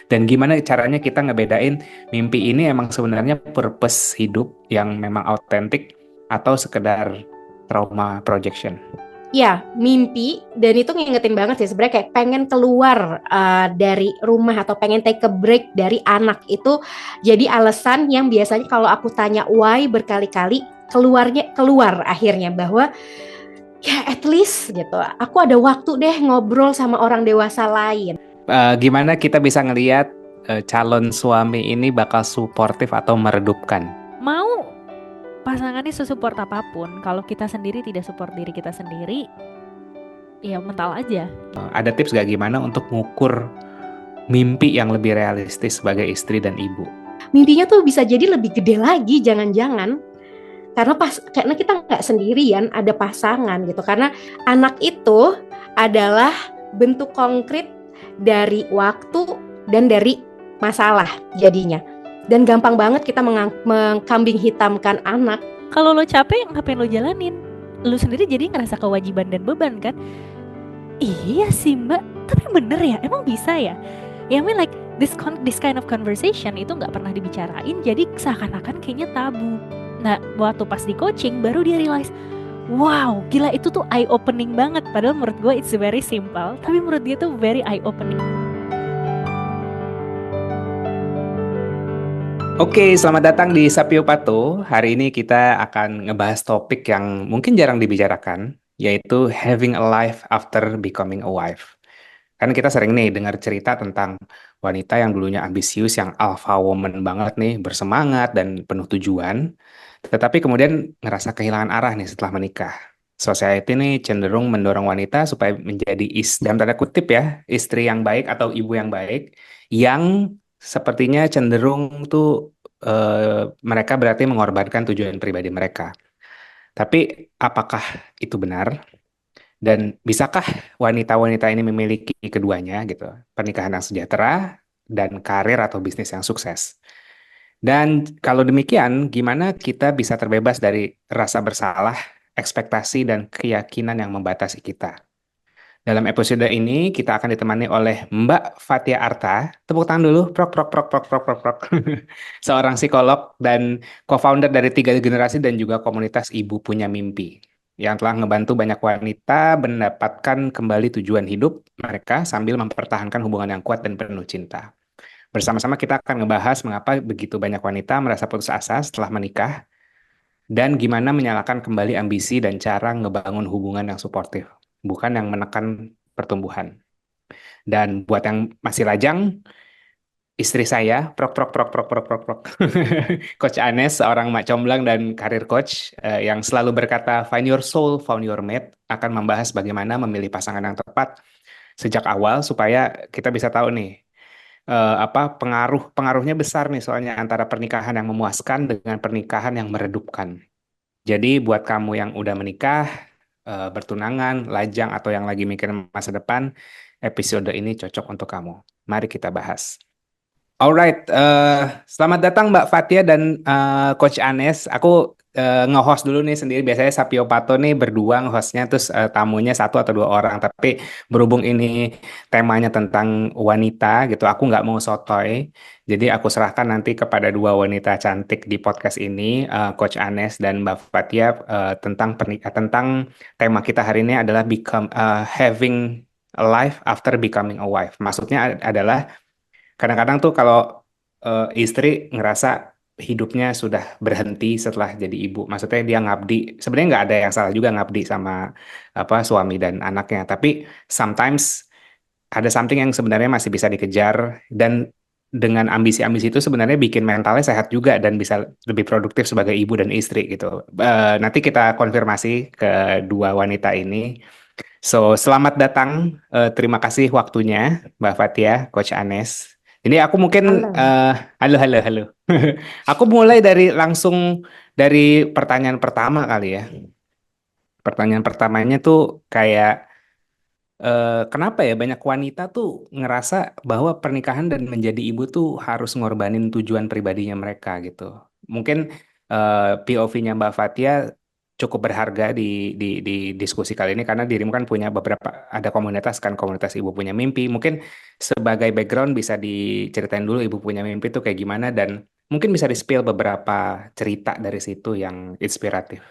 Dan gimana caranya kita ngebedain mimpi ini emang sebenarnya purpose hidup yang memang autentik atau sekedar trauma projection. Ya, mimpi dan itu ngingetin banget sih sebenarnya kayak pengen keluar dari rumah atau pengen take a break dari anak itu jadi alasan yang biasanya kalau aku tanya why berkali-kali keluar akhirnya bahwa ya at least gitu aku ada waktu deh ngobrol sama orang dewasa lain. Gimana kita bisa ngelihat calon suami ini bakal suportif atau meredupkan? Mau pasangannya sesupport apapun, kalau kita sendiri tidak support diri kita sendiri, ya mental aja. Ada tips gak gimana untuk ngukur mimpi yang lebih realistis sebagai istri dan ibu? Mimpinya tuh bisa jadi lebih gede lagi, jangan-jangan karena kita nggak sendirian, ada pasangan gitu. Karena anak itu adalah bentuk konkret dari waktu dan dari masalah jadinya. Dan gampang banget kita mengkambing hitamkan anak. Kalau lo capek, ngapain lo jalanin? Lo sendiri jadi ngerasa kewajiban dan beban kan? Iya sih mbak, tapi bener ya? Emang bisa ya? Ya I mean like this kind of conversation itu nggak pernah dibicarain, jadi seakan-akan kayaknya tabu. Nah, waktu pas di coaching baru dia realize, wow, gila itu tuh eye opening banget. Padahal menurut gue it's very simple, tapi menurut dia tuh very eye opening. Oke, selamat datang di Sapio Pato. Hari ini kita akan ngebahas topik yang mungkin jarang dibicarakan, yaitu having a life after becoming a wife. Kan kita sering nih dengar cerita tentang wanita yang dulunya ambisius, yang alpha woman banget nih, bersemangat dan penuh tujuan, tetapi kemudian ngerasa kehilangan arah nih setelah menikah. Society nih cenderung mendorong wanita supaya menjadi dalam tanda kutip ya, istri yang baik atau ibu yang baik, yang sepertinya cenderung tuh mereka berarti mengorbankan tujuan pribadi mereka. Tapi apakah itu benar? Dan bisakah wanita-wanita ini memiliki keduanya gitu? Pernikahan yang sejahtera dan karir atau bisnis yang sukses. Dan kalau demikian, gimana kita bisa terbebas dari rasa bersalah, ekspektasi, dan keyakinan yang membatasi kita? Dalam episode ini kita akan ditemani oleh Mbak Fatia Arta. Tepuk tangan dulu, prok prok prok prok prok prok prok. Seorang psikolog dan co-founder dari 3 generasi dan juga komunitas Ibu Punya Mimpi yang telah ngebantu banyak wanita mendapatkan kembali tujuan hidup mereka sambil mempertahankan hubungan yang kuat dan penuh cinta. Bersama-sama kita akan ngebahas mengapa begitu banyak wanita merasa putus asa setelah menikah dan gimana menyalakan kembali ambisi dan cara ngebangun hubungan yang suportif, bukan yang menekan pertumbuhan. Dan buat yang masih lajang, istri saya, prok prok prok prok prok prok prok, Coach Anes, seorang mak comblang dan karir coach yang selalu berkata, find your soul, found your mate, akan membahas bagaimana memilih pasangan yang tepat sejak awal supaya kita bisa tahu nih apa pengaruhnya besar nih soalnya antara pernikahan yang memuaskan dengan pernikahan yang meredupkan. Jadi buat kamu yang udah menikah, bertunangan, lajang, atau yang lagi mikir masa depan, episode ini cocok untuk kamu. Mari kita bahas. Alright, selamat datang Mbak Fatia dan Coach Anes. Aku nge-host dulu nih sendiri. Biasanya Sapio Pato nih berdua nge-hostnya, terus tamunya 1 atau 2 orang. Tapi berhubung ini temanya tentang wanita gitu, aku nggak mau sotoy. Jadi aku serahkan nanti kepada 2 wanita cantik di podcast ini, Coach Anes dan Mbak Fatia, tentang tema kita hari ini adalah having a life after becoming a wife. Maksudnya adalah kadang-kadang tuh kalau istri ngerasa hidupnya sudah berhenti setelah jadi ibu. Maksudnya dia ngabdi. Sebenarnya nggak ada yang salah juga ngabdi sama apa suami dan anaknya. Tapi sometimes ada something yang sebenarnya masih bisa dikejar dan dengan ambisi-ambisi itu sebenarnya bikin mentalnya sehat juga dan bisa lebih produktif sebagai ibu dan istri gitu. Nanti kita konfirmasi ke 2 wanita ini. So, selamat datang. Terima kasih waktunya, Mbak Fatia, Coach Anes. Ini aku mungkin, Halo. halo, halo, halo. Aku mulai langsung dari pertanyaan pertama kali ya. Pertanyaan pertamanya tuh kayak, kenapa ya banyak wanita tuh ngerasa bahwa pernikahan dan menjadi ibu tuh harus ngorbanin tujuan pribadinya mereka gitu. Mungkin POV-nya Mbak Fatia cukup berharga di diskusi kali ini karena dirimu kan punya beberapa ada komunitas kan komunitas ibu punya mimpi. Mungkin sebagai background bisa diceritain dulu ibu punya mimpi itu kayak gimana dan mungkin bisa di-spill beberapa cerita dari situ yang inspiratif.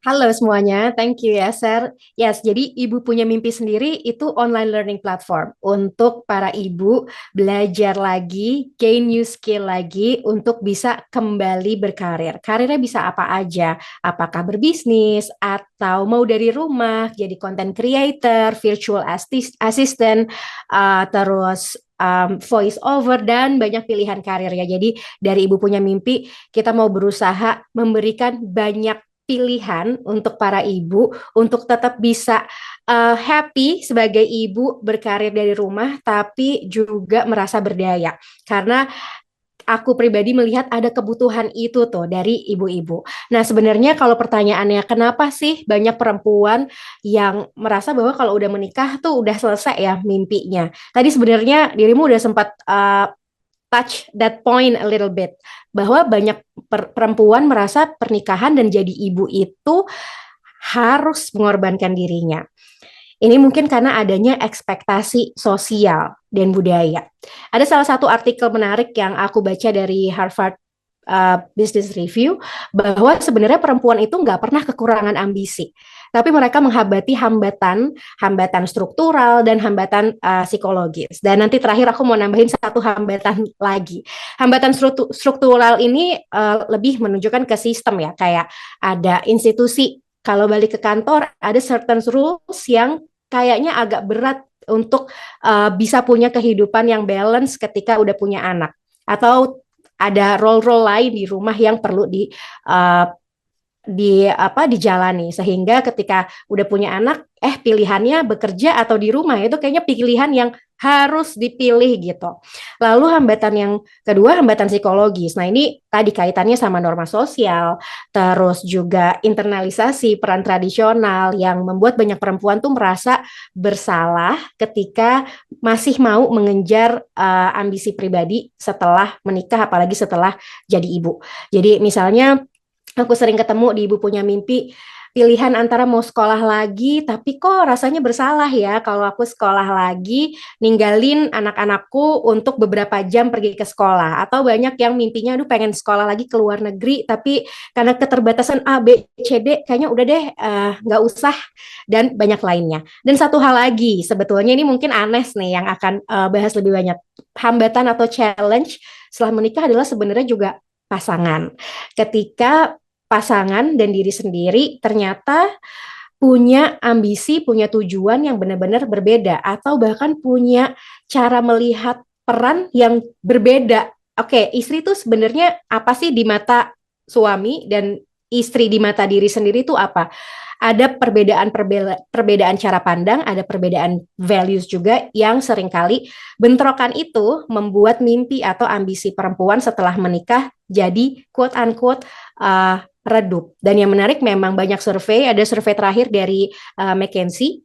Halo semuanya, thank you ya, Sir. Yes, jadi Ibu Punya Mimpi sendiri itu online learning platform untuk para ibu belajar lagi, gain new skill lagi untuk bisa kembali berkarir. Karirnya bisa apa aja, apakah berbisnis atau mau dari rumah, jadi content creator, virtual assistant, terus voice over dan banyak pilihan karir ya. Jadi dari Ibu Punya Mimpi kita mau berusaha memberikan banyak pilihan untuk para ibu untuk tetap bisa happy sebagai ibu berkarir dari rumah tapi juga merasa berdaya karena aku pribadi melihat ada kebutuhan itu tuh dari ibu-ibu. Nah, sebenarnya kalau pertanyaannya kenapa sih banyak perempuan yang merasa bahwa kalau udah menikah tuh udah selesai ya mimpinya. Tadi sebenarnya dirimu udah sempat touch that point a little bit bahwa banyak perempuan merasa pernikahan dan jadi ibu itu harus mengorbankan dirinya. Ini mungkin karena adanya ekspektasi sosial dan budaya. Ada salah satu artikel menarik yang aku baca dari Harvard Business Review bahwa sebenarnya perempuan itu nggak pernah kekurangan ambisi, tapi mereka menghadapi hambatan struktural dan hambatan psikologis. Dan nanti terakhir aku mau nambahin satu hambatan lagi. Hambatan struktural ini lebih menunjukkan ke sistem ya, kayak ada institusi. Kalau balik ke kantor, ada certain rules yang kayaknya agak berat untuk bisa punya kehidupan yang balance ketika udah punya anak. Atau ada role-role lain di rumah yang perlu uh, dijalani sehingga ketika udah punya anak pilihannya bekerja atau di rumah itu kayaknya pilihan yang harus dipilih gitu. Lalu hambatan yang kedua hambatan psikologis. Nah, ini tadi kaitannya sama norma sosial, terus juga internalisasi peran tradisional yang membuat banyak perempuan tuh merasa bersalah ketika masih mau mengejar ambisi pribadi setelah menikah apalagi setelah jadi ibu. Jadi misalnya aku sering ketemu di Ibu Punya Mimpi, pilihan antara mau sekolah lagi, tapi kok rasanya bersalah ya kalau aku sekolah lagi, ninggalin anak-anakku untuk beberapa jam pergi ke sekolah. Atau banyak yang mimpinya, aduh pengen sekolah lagi ke luar negeri, tapi karena keterbatasan A, B, C, D, kayaknya udah deh nggak usah, dan banyak lainnya. Dan satu hal lagi, sebetulnya ini mungkin Anes nih yang akan bahas lebih banyak. Hambatan atau challenge setelah menikah adalah sebenarnya juga pasangan. Ketika pasangan dan diri sendiri ternyata punya ambisi, punya tujuan yang benar-benar berbeda atau bahkan punya cara melihat peran yang berbeda. Oke, istri itu sebenarnya apa sih di mata suami dan istri di mata diri sendiri itu apa? Ada perbedaan cara pandang, ada perbedaan values juga yang seringkali bentrokan itu membuat mimpi atau ambisi perempuan setelah menikah jadi quote unquote redup. Dan yang menarik memang banyak survei, ada survei terakhir dari McKinsey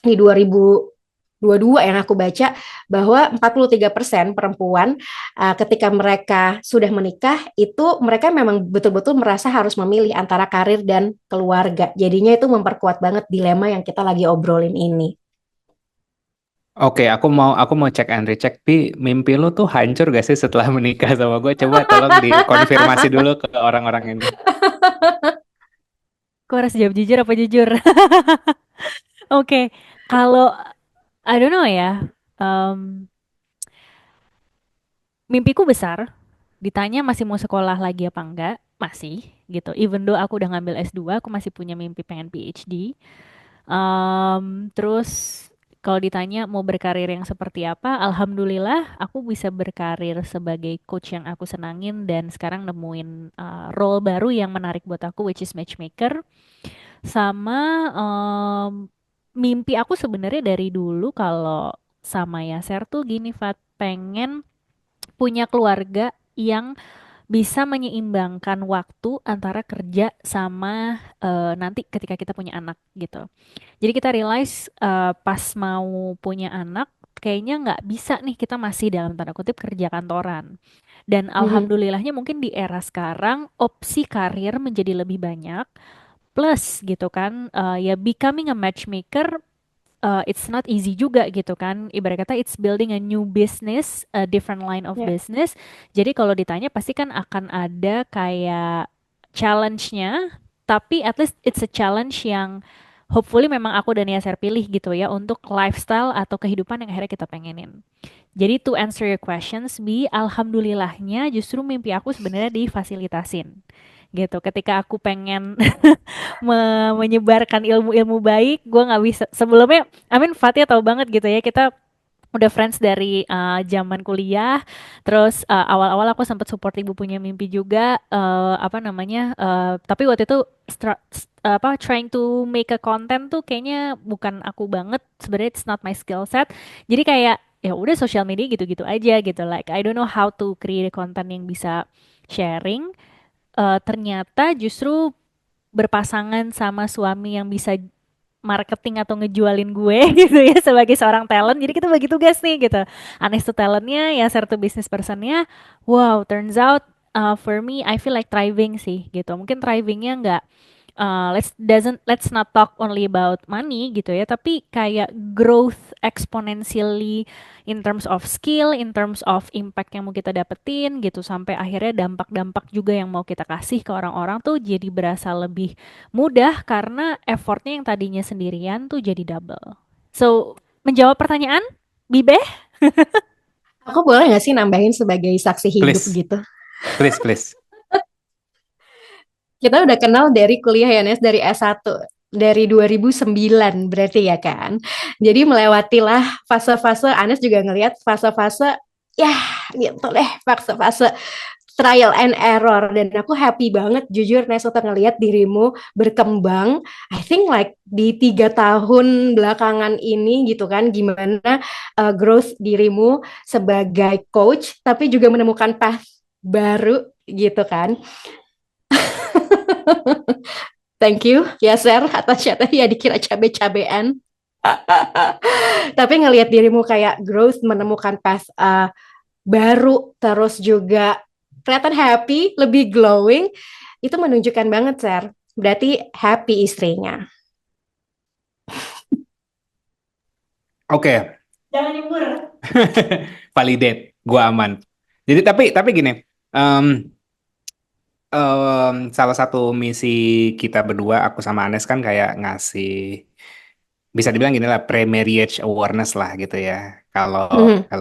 di 2022 yang aku baca bahwa 43% perempuan ketika mereka sudah menikah itu mereka memang betul-betul merasa harus memilih antara karir dan keluarga. Jadinya itu memperkuat banget dilema yang kita lagi obrolin ini. Oke, aku mau cek and recheck. Pi, mimpi lu tuh hancur gak sih setelah menikah sama gue? Coba tolong dikonfirmasi dulu ke orang-orang ini. Aku harus jawab jujur apa jujur? Oke, kalau I don't know ya. em, Mimpiku besar. Ditanya masih mau sekolah lagi apa enggak? Masih gitu. Even though aku udah ngambil S2, aku masih punya mimpi pengen PhD. Terus kalau ditanya mau berkarir yang seperti apa, alhamdulillah aku bisa berkarir sebagai coach yang aku senangin dan sekarang nemuin role baru yang menarik buat aku, which is matchmaker. Sama mimpi aku sebenarnya dari dulu kalau sama Yaser tuh gini, Fat, pengen punya keluarga yang bisa menyeimbangkan waktu antara kerja sama nanti ketika kita punya anak gitu. Jadi kita realize pas mau punya anak kayaknya nggak bisa nih kita masih dalam tanda kutip kerja kantoran. Dan Mhm. alhamdulillahnya mungkin di era sekarang opsi karir menjadi lebih banyak. Plus gitu kan, ya becoming a matchmaker, it's not easy juga gitu kan. Ibarat kata it's building a new business, a different line of Ya. business. Jadi kalau ditanya pasti kan akan ada kayak challenge-nya, tapi at least it's a challenge yang hopefully memang aku dan Yaser pilih gitu ya untuk lifestyle atau kehidupan yang akhirnya kita pengenin. Jadi to answer your questions, alhamdulillahnya justru mimpi aku sebenarnya difasilitasin gitu. Ketika aku pengen menyebarkan ilmu-ilmu baik, gue nggak bisa. Sebelumnya, Fatia tahu banget gitu ya, kita udah friends dari zaman kuliah. Terus awal-awal aku sempat support ibu punya mimpi juga, apa namanya? Tapi waktu itu trying to make a content tuh kayaknya bukan aku banget. Sebenarnya it's not my skill set. Jadi kayak ya udah sosial media gitu-gitu aja gitu. Like I don't know how to create a content yang bisa sharing. Ternyata justru berpasangan sama suami yang bisa marketing atau ngejualin gue gitu ya sebagai seorang talent. Jadi kita bagi tugas nih gitu. Anes tuh talentnya, ya Ser tuh business personnya. Wow, turns out for me I feel like thriving sih gitu. Mungkin thrivingnya nggak let's not talk only about money gitu ya, tapi kayak growth exponentially in terms of skill, in terms of impact yang mau kita dapetin gitu, sampai akhirnya dampak-dampak juga yang mau kita kasih ke orang-orang tuh jadi berasa lebih mudah karena effortnya yang tadinya sendirian tuh jadi double. So, menjawab pertanyaan, Bibe? Aku boleh nggak sih nambahin sebagai saksi hidup Please, gitu? please, please. Kita udah kenal dari kuliah ya Nes, dari S1. Dari 2009 berarti ya kan. Jadi melewatilah fase-fase, Anes juga ngelihat fase-fase ya gitu deh, fase-fase trial and error, dan aku happy banget jujur Nes untuk ngelihat dirimu berkembang. I think like di 3 tahun belakangan ini gitu kan, gimana growth dirimu sebagai coach tapi juga menemukan path baru gitu kan. Thank you ya Ser atas chatnya, ya dikira cabe-cabean. Tapi ngelihat dirimu kayak growth, menemukan path baru, terus juga kelihatan happy, lebih glowing, itu menunjukkan banget Ser. Berarti happy istrinya. Oke, Jangan nyebur. validate, gua aman. Jadi tapi gini, em, salah satu misi kita berdua, aku sama Anes kan kayak ngasih, bisa dibilang gini lah, pre-marriage awareness lah gitu ya. Kalau Mhm.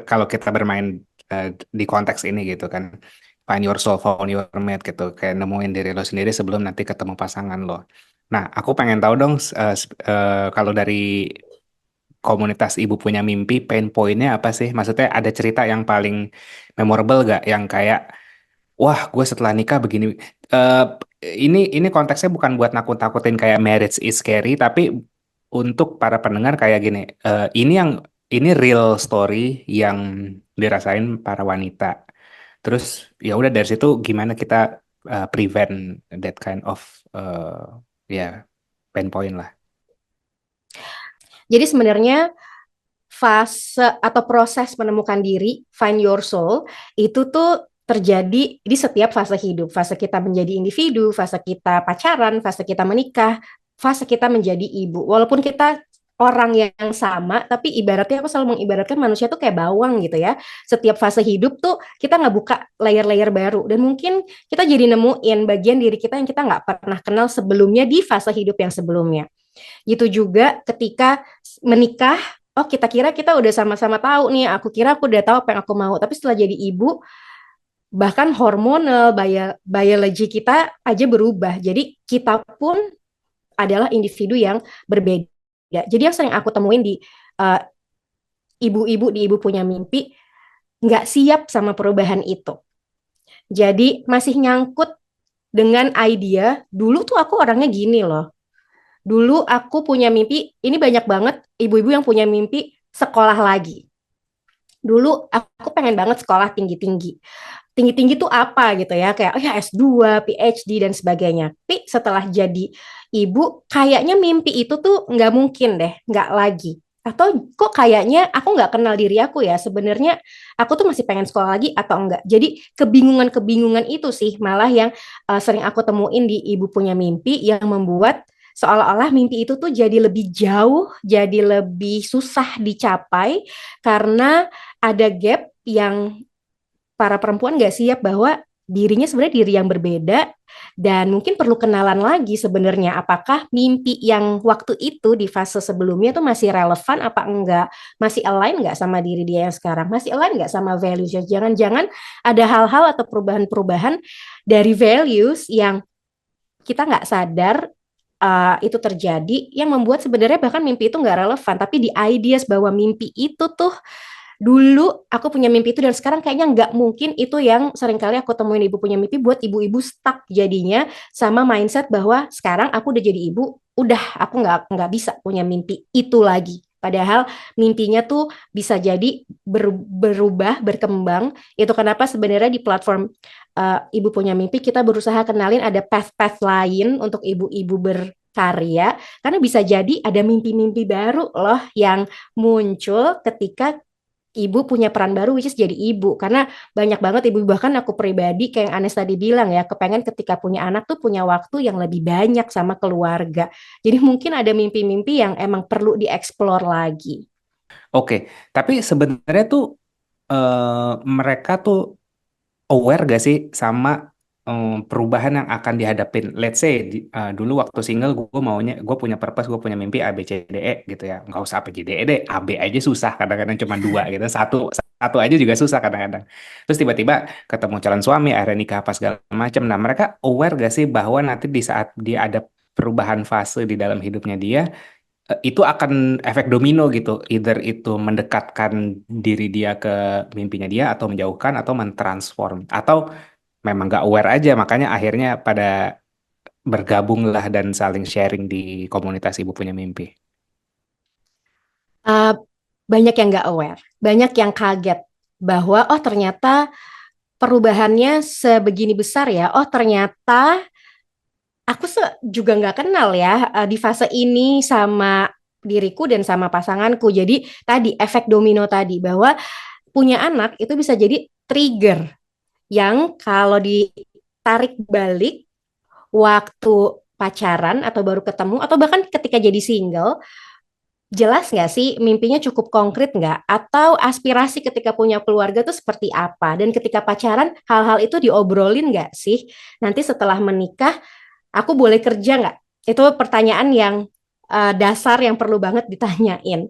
kalau kita bermain eh, di konteks ini gitu kan, find your soul, found your mate gitu, kayak nemuin diri lo sendiri sebelum nanti ketemu pasangan lo. Nah, aku pengen tahu dong, kalau dari komunitas ibu punya mimpi, pain point-nya apa sih? Maksudnya ada cerita yang paling memorable gak? Yang kayak, wah, gue setelah nikah begini. Eh, ini konteksnya bukan buat nakut-nakutin kayak marriage is scary, tapi untuk para pendengar kayak gini. Ini real story yang dirasain para wanita. Terus ya udah dari situ gimana kita prevent that kind of ya pain point lah. Jadi sebenarnya fase atau proses menemukan diri, find your soul, itu tuh terjadi di setiap fase hidup. Fase kita menjadi individu, fase kita pacaran, fase kita menikah, fase kita menjadi ibu. Walaupun kita orang yang sama, tapi ibaratnya aku selalu mengibaratkan manusia tuh kayak bawang gitu ya. Setiap fase hidup tuh kita nggak buka layer-layer baru. Dan mungkin kita jadi nemuin bagian diri kita yang kita nggak pernah kenal sebelumnya di fase hidup yang sebelumnya. Gitu juga ketika menikah, oh kita kira kita udah sama-sama tahu nih, aku kira aku udah tahu apa yang aku mau, tapi setelah jadi ibu, bahkan hormonal, biologi kita aja berubah. Jadi kita pun adalah individu yang berbeda. Jadi yang sering aku temuin di uh, ibu-ibu di Ibu Punya Mimpi, nggak siap sama perubahan itu. Jadi masih nyangkut dengan idea, dulu tuh aku orangnya gini loh. Dulu aku punya mimpi, ini banyak banget ibu-ibu yang punya mimpi sekolah lagi. Dulu aku pengen banget sekolah tinggi-tinggi. Tinggi-tinggi tuh apa gitu ya, kayak oh ya S2, PhD dan sebagainya. Tapi setelah jadi ibu, kayaknya mimpi itu tuh nggak mungkin deh, nggak lagi. atau kok kayaknya aku nggak kenal diri aku ya, sebenarnya aku tuh masih pengen sekolah lagi atau enggak. Jadi kebingungan-kebingungan itu sih malah yang sering aku temuin di Ibu Punya Mimpi, yang membuat seolah-olah mimpi itu tuh jadi lebih jauh, jadi lebih susah dicapai karena ada gap yang para perempuan nggak siap bahwa dirinya sebenarnya diri yang berbeda, dan mungkin perlu kenalan lagi sebenarnya apakah mimpi yang waktu itu di fase sebelumnya tuh masih relevan apa enggak, masih align nggak sama diri dia yang sekarang, masih align nggak sama values. Jangan-jangan ada hal-hal atau perubahan-perubahan dari values yang kita nggak sadar itu terjadi, yang membuat sebenarnya bahkan mimpi itu nggak relevan, tapi di ideas bahwa mimpi itu tuh dulu aku punya mimpi itu dan sekarang kayaknya nggak mungkin, itu yang seringkali aku temuin Ibu Punya Mimpi buat ibu-ibu stuck jadinya sama mindset bahwa sekarang aku udah jadi ibu, udah aku nggak bisa punya mimpi itu lagi. Padahal mimpinya tuh bisa jadi berubah, berkembang. Itu kenapa sebenarnya di platform Ibu Punya Mimpi kita berusaha kenalin ada path-path lain untuk ibu-ibu berkarya, karena bisa jadi ada mimpi-mimpi baru loh yang muncul ketika ibu punya peran baru, which is jadi ibu. Karena banyak banget ibu, bahkan aku pribadi kayak yang Anes tadi bilang ya, kepengen ketika punya anak tuh punya waktu yang lebih banyak sama keluarga. Jadi mungkin ada mimpi-mimpi yang emang perlu dieksplor lagi. Oke, tapi sebenarnya tuh mereka tuh aware gak sih sama perubahan yang akan dihadapin? Let's say dulu waktu single gue maunya, gue punya purpose, gue punya mimpi A B C D E gitu ya. Nggak usah A B C D E deh, A B aja susah kadang-kadang, cuma dua gitu. Satu satu aja juga susah kadang-kadang. Terus tiba-tiba ketemu calon suami, akhirnya nikah apa segala macam. Nah, mereka aware gak sih bahwa nanti di saat dia ada perubahan fase di dalam hidupnya dia, itu akan efek domino gitu. Either itu mendekatkan diri dia ke mimpinya dia, atau menjauhkan, atau mentransform, atau memang gak aware aja, makanya akhirnya pada bergabung lah dan saling sharing di komunitas Ibu Punya Mimpi. Uh, Banyak yang nggak aware, banyak yang kaget bahwa oh ternyata perubahannya sebegini besar ya. Oh ternyata aku juga nggak kenal ya di fase ini sama diriku dan sama pasanganku. Jadi tadi efek domino tadi, bahwa punya anak itu bisa jadi trigger yang kalau ditarik balik waktu pacaran atau baru ketemu atau bahkan ketika jadi single, jelas nggak sih mimpinya cukup konkret nggak? Atau aspirasi ketika punya keluarga tuh seperti apa? Dan ketika pacaran hal-hal itu diobrolin nggak sih? Nanti setelah menikah aku boleh kerja nggak? Itu pertanyaan yang dasar yang perlu banget ditanyain.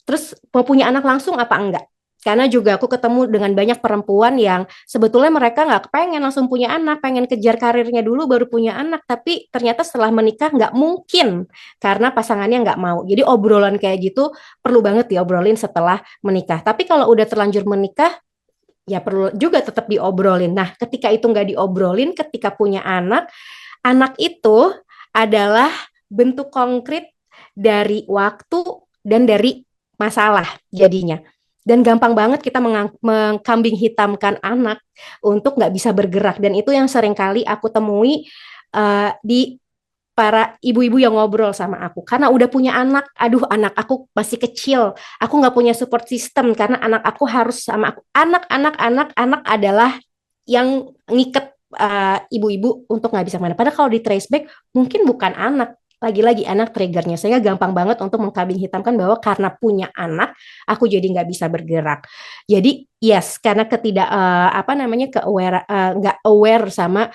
Terus mau punya anak langsung apa enggak? Karena juga aku ketemu dengan banyak perempuan yang sebetulnya mereka nggak pengen langsung punya anak, pengen kejar karirnya dulu baru punya anak, tapi ternyata setelah menikah nggak mungkin karena pasangannya nggak mau. Jadi obrolan kayak gitu perlu banget diobrolin setelah menikah. Tapi kalau udah terlanjur menikah, ya perlu juga tetap diobrolin. Nah, ketika itu nggak diobrolin, ketika punya anak, anak itu adalah bentuk konkret dari waktu dan dari masalah jadinya. Dan gampang banget kita mengkambing hitamkan anak untuk nggak bisa bergerak. Dan itu yang sering kali aku temui di para ibu-ibu yang ngobrol sama aku. Karena udah punya anak, aduh anak aku masih kecil, aku nggak punya support system karena anak aku harus sama aku. Anak adalah yang ngiket ibu-ibu untuk nggak bisa mana. Padahal kalau di trace back mungkin bukan anak, lagi-lagi anak triggernya, sehingga gampang banget untuk mengkambing hitamkan bahwa karena punya anak aku jadi nggak bisa bergerak. Jadi yes, karena ketidak apa namanya nggak aware sama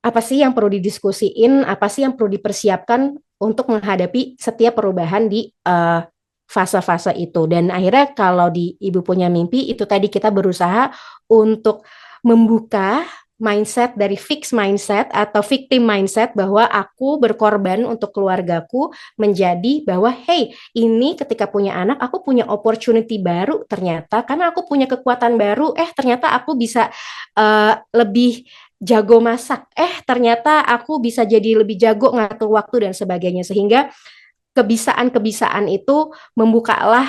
apa sih yang perlu didiskusiin, apa sih yang perlu dipersiapkan untuk menghadapi setiap perubahan di fase-fase itu. Dan akhirnya kalau di Ibu Punya Mimpi itu tadi kita berusaha untuk membuka mindset dari fixed mindset atau victim mindset bahwa aku berkorban untuk keluargaku, menjadi bahwa hey, ini ketika punya anak aku punya opportunity baru ternyata, karena aku punya kekuatan baru, ternyata aku bisa lebih jago masak, ternyata aku bisa jadi lebih jago ngatur waktu dan sebagainya, sehingga kebiasaan-kebiasaan itu membukalah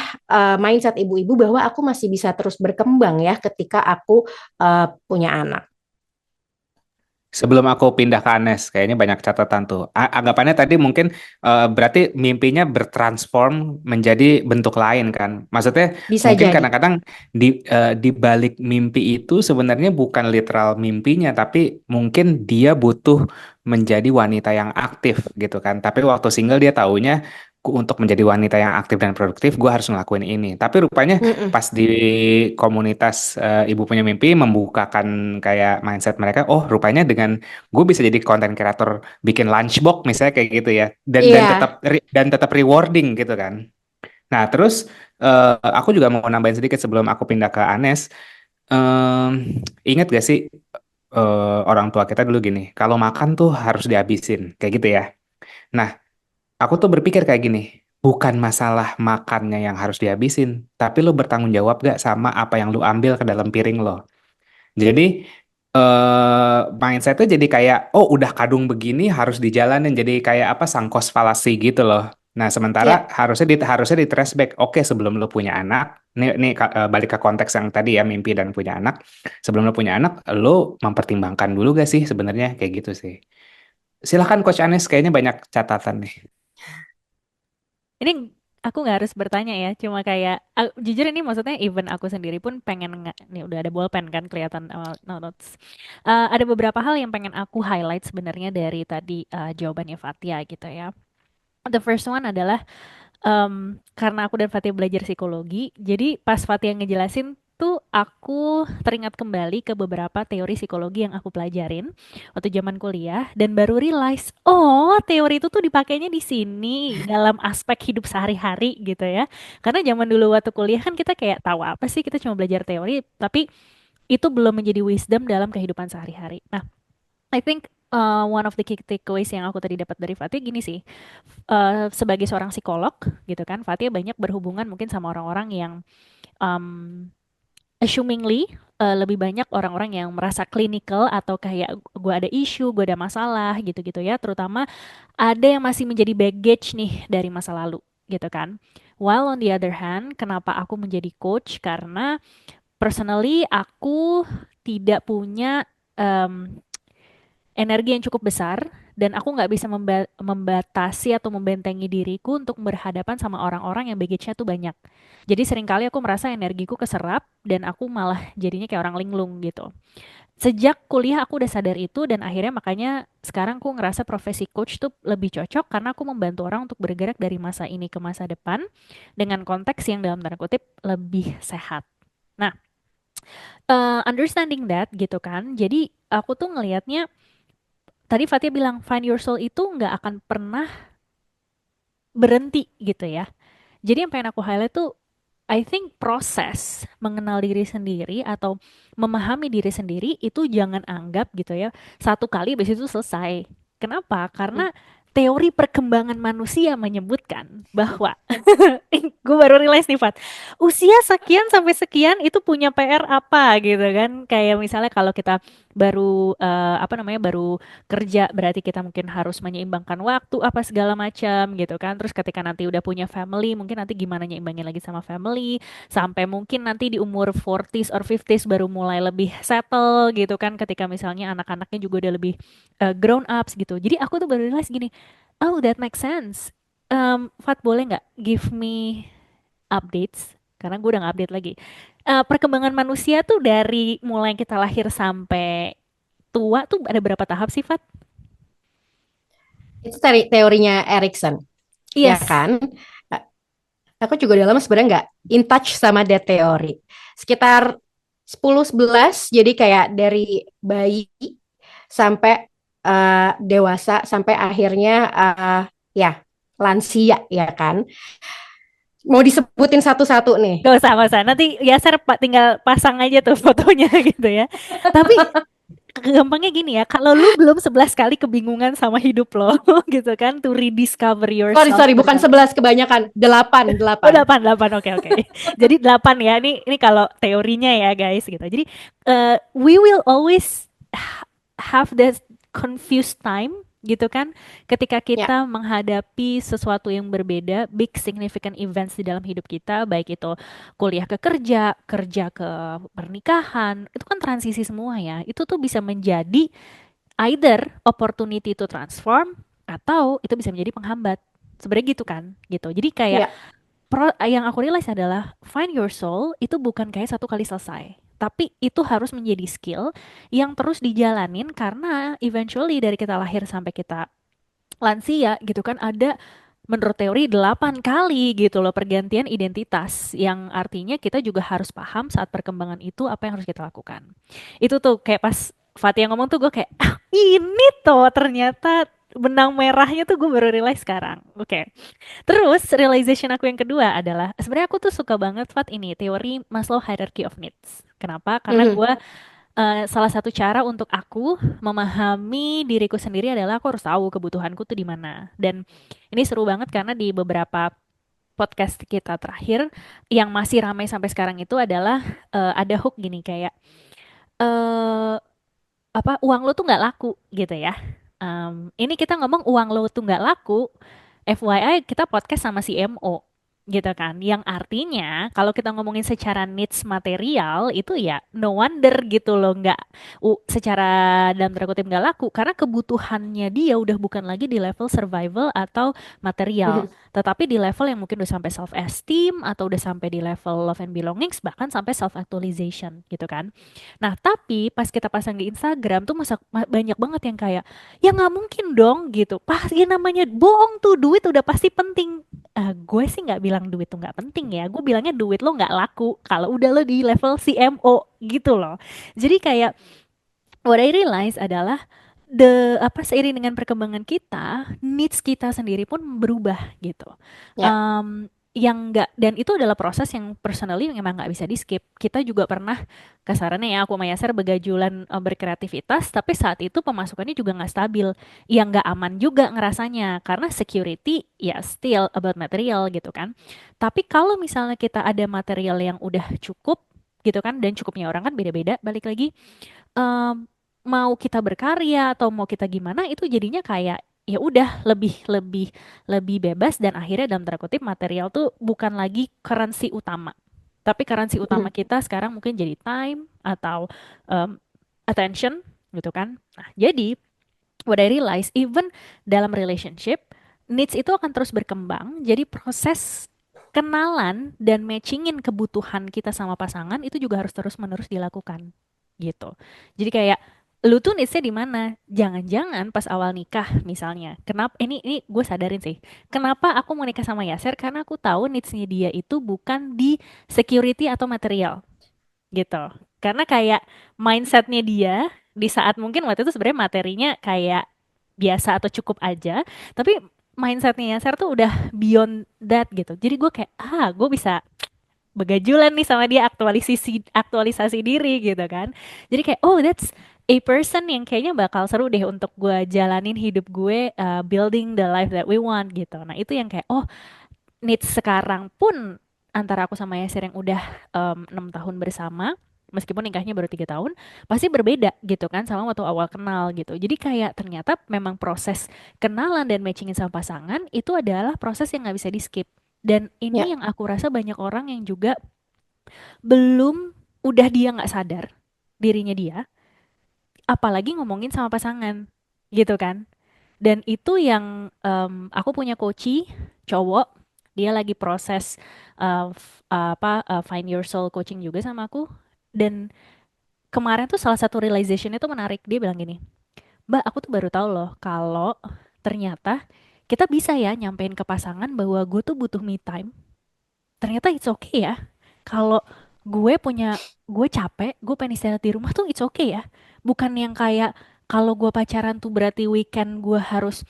mindset ibu-ibu bahwa aku masih bisa terus berkembang ya ketika aku punya anak. Sebelum aku pindah ke Anes, kayaknya banyak catatan tuh. Anggapannya tadi mungkin berarti mimpinya bertransform menjadi bentuk lain kan. Maksudnya Bisa mungkin jadi. kadang-kadang di balik mimpi itu sebenarnya bukan literal mimpinya, tapi mungkin dia butuh menjadi wanita yang aktif gitu kan. Tapi waktu single dia taunya untuk menjadi wanita yang aktif dan produktif, gue harus ngelakuin ini. Tapi rupanya Mm-mm. pas di komunitas Ibu Punya Mimpi membukakan kayak mindset mereka, oh rupanya dengan gue bisa jadi konten kreator bikin lunchbox misalnya kayak gitu ya, Iya. dan tetap rewarding gitu kan. Nah terus aku juga mau nambahin sedikit sebelum aku pindah ke Anes. Ingat gak sih orang tua kita dulu gini, kalau makan tuh harus dihabisin kayak gitu ya. Nah aku tuh berpikir kayak gini, bukan masalah makannya yang harus dihabisin, tapi lo bertanggung jawab gak sama apa yang lo ambil ke dalam piring lo. Jadi mindsetnya jadi kayak, oh udah kadung begini harus dijalanin, jadi kayak apa sangkos falasi gitu loh. Nah sementara Ya. harusnya di trace back. Oke sebelum lo punya anak, nih balik ke konteks yang tadi ya mimpi dan punya anak. Sebelum lo punya anak, lo mempertimbangkan dulu gak sih sebenarnya kayak gitu sih. Silahkan Coach Anes, kayaknya banyak catatan nih. Ini aku nggak harus bertanya ya, cuma kayak jujur ini maksudnya even aku sendiri pun pengen nih udah ada bolpen kan kelihatan notes. Ada beberapa hal yang pengen aku highlight sebenarnya dari tadi jawabannya Fatia gitu ya. The first one adalah karena aku dan Fatia belajar psikologi, jadi pas Fatia ngejelasin tuh aku teringat kembali ke beberapa teori psikologi yang aku pelajarin waktu zaman kuliah dan baru realize, oh teori itu tuh dipakainya di sini dalam aspek hidup sehari-hari gitu ya. Karena zaman dulu waktu kuliah kan kita kayak tahu apa sih, kita cuma belajar teori, tapi itu belum menjadi wisdom dalam kehidupan sehari-hari. Nah, I think one of the key takeaways yang aku tadi dapat dari Fatia gini sih, sebagai seorang psikolog gitu kan, Fatia banyak berhubungan mungkin sama orang-orang yang um, assumingly lebih banyak orang-orang yang merasa clinical atau kayak gue ada isu, gue ada masalah gitu-gitu ya, terutama ada yang masih menjadi baggage nih dari masa lalu gitu kan. While on the other hand, kenapa aku menjadi coach? Karena personally aku tidak punya um, energi yang cukup besar dan aku nggak bisa membatasi atau membentengi diriku untuk berhadapan sama orang-orang yang baggage-nya tuh banyak. Jadi seringkali aku merasa energiku keserap dan aku malah jadinya kayak orang linglung gitu. Sejak kuliah aku udah sadar itu dan akhirnya makanya sekarang aku ngerasa profesi coach tuh lebih cocok karena aku membantu orang untuk bergerak dari masa ini ke masa depan dengan konteks yang dalam tanda kutip lebih sehat. Nah, understanding that gitu kan. Jadi aku tuh ngelihatnya tadi Fatia bilang find your soul itu nggak akan pernah berhenti gitu ya. Jadi yang pengen aku highlight tuh I think proses mengenal diri sendiri atau memahami diri sendiri itu jangan anggap gitu ya satu kali habis itu selesai. Kenapa? Karena teori perkembangan manusia menyebutkan bahwa gue baru realize nih Fat, usia sekian sampai sekian itu punya PR apa gitu kan? Kayak misalnya kalau kita baru apa namanya baru kerja berarti kita mungkin harus menyeimbangkan waktu apa segala macam gitu kan. Terus ketika nanti udah punya family, mungkin nanti gimana nyimbangin lagi sama family sampai mungkin nanti di umur 40s or 50s baru mulai lebih settle gitu kan ketika misalnya anak-anaknya juga udah lebih grown ups gitu. Jadi aku tuh baru realize gini, oh that makes sense. Fat boleh nggak give me updates? Karena gue udah nggak update lagi. Perkembangan manusia tuh dari mulai kita lahir sampai tua tuh ada berapa tahap sih, Fat? Itu teorinya Erikson, ya Yes. kan? Aku juga udah lama sebenarnya nggak in touch sama that teori. Sekitar 10-11, jadi kayak dari bayi sampai dewasa, sampai akhirnya ya lansia, ya kan? Mau disebutin satu-satu nih. Gak usah. Nanti Yaser Pak tinggal pasang aja tuh fotonya gitu ya. Tapi gampangnya gini ya, kalau lu belum 11 kali kebingungan sama hidup lo gitu kan, to rediscover Sorry, yourself sorry, bukan bersama. 11 kebanyakan, 8, Oh 8. 8 8 oke oke. Jadi 8 ya. Ini kalau teorinya ya guys gitu. Jadi we will always have that confused time gitu kan ketika Ya, kita menghadapi sesuatu yang berbeda, big significant events di dalam hidup kita, baik itu kuliah ke kerja, kerja ke pernikahan, itu kan transisi semua ya. Itu tuh bisa menjadi either opportunity to transform atau itu bisa menjadi penghambat. Sebenarnya gitu kan, gitu. Jadi kayak Ya. yang aku realize adalah find your soul itu bukan kayak satu kali selesai. Tapi itu harus menjadi skill yang terus dijalanin karena eventually dari kita lahir sampai kita lansia gitu kan ada menurut teori 8 kali gitu loh pergantian identitas yang artinya kita juga harus paham saat perkembangan itu apa yang harus kita lakukan. Itu tuh kayak pas Fatih yang ngomong tuh gue kayak ah, ini tuh ternyata benang merahnya tuh gue baru realize sekarang. Oke. Terus realization aku yang kedua adalah sebenarnya aku tuh suka banget Fat ini teori Maslow Hierarchy of Needs. Kenapa? Karena Mhm. gue salah satu cara untuk aku memahami diriku sendiri adalah aku harus tahu kebutuhanku tuh di mana. Dan ini seru banget karena di beberapa podcast kita terakhir yang masih ramai sampai sekarang itu adalah ada hook gini kayak eh apa uang lo tuh nggak laku gitu ya. Ini kita ngomong uang lo tuh nggak laku, FYI kita podcast sama CMO gitu kan. Yang artinya kalau kita ngomongin secara needs material itu ya no wonder gitu loh nggak secara dalam tanda kutip nggak laku karena kebutuhannya dia udah bukan lagi di level survival atau material, Mhm. tetapi di level yang mungkin udah sampai self esteem atau udah sampai di level love and belongings bahkan sampai self actualization gitu kan. Nah, tapi pas kita pasang di Instagram tuh banyak banget yang kayak, ya nggak mungkin dong gitu. Pasti namanya bohong tuh duit udah pasti penting. Gue sih nggak bilang duit tuh nggak penting ya. Gue bilangnya duit lo nggak laku kalau udah lo di level CMO gitu loh. Jadi kayak what I realize adalah seiring dengan perkembangan kita, needs kita sendiri pun berubah gitu. Ya. Yang enggak dan itu adalah proses yang personally memang nggak bisa di skip. Kita juga pernah kasarannya ya aku sama Yasser begajulan berkreativitas, tapi saat itu pemasukannya juga nggak stabil, yang nggak aman juga ngerasanya karena security ya still about material gitu kan. Tapi kalau misalnya kita ada material yang udah cukup gitu kan dan cukupnya orang kan beda-beda, balik lagi em, mau kita berkarya atau mau kita gimana itu jadinya kayak ya udah lebih lebih lebih bebas dan akhirnya dalam tanda kutip material tuh bukan lagi currency utama. Tapi currency utama Mhm. kita sekarang mungkin jadi time atau em, attention gitu kan. Nah, jadi what I realize even dalam relationship needs itu akan terus berkembang. Jadi proses kenalan dan matchingin kebutuhan kita sama pasangan itu juga harus terus-menerus dilakukan gitu. Jadi kayak lu tuh needs-nya di mana? Jangan-jangan pas awal nikah misalnya. Kenapa ini gue sadarin sih. Kenapa aku mau nikah sama Yaser? Karena aku tahu needs-nya dia itu bukan di security atau material gitu. Karena kayak mindsetnya dia di saat mungkin waktu itu sebenarnya materinya kayak biasa atau cukup aja, tapi mindsetnya Yasser tuh udah beyond that gitu. Jadi gue kayak gue bisa begajulan nih sama dia aktualisasi aktualisasi diri gitu kan. Jadi kayak oh that's a person yang kayaknya bakal seru deh untuk gue jalanin hidup gue building the life that we want gitu. Nah itu yang kayak oh needs sekarang pun antara aku sama Yasir yang udah 6 tahun bersama, meskipun nikahnya baru 3 tahun, pasti berbeda gitu kan sama waktu awal kenal gitu. Jadi kayak ternyata memang proses kenalan dan matchingin sama pasangan itu adalah proses yang nggak bisa di skip. Dan ini Ya. yang aku rasa banyak orang yang juga belum udah dia nggak sadar dirinya dia, apalagi ngomongin sama pasangan gitu kan. Dan itu yang aku punya coachy cowok, dia lagi proses find your soul coaching juga sama aku. Dan kemarin tuh salah satu realization itu menarik. Dia bilang gini, Mbak, aku tuh baru tahu loh kalau ternyata kita bisa ya nyampein ke pasangan bahwa gue tuh butuh me time. Ternyata it's okay ya. Kalau gue capek, gue pengen istirahat di rumah tuh it's okay ya. Bukan yang kayak kalau gue pacaran tuh berarti weekend gue harus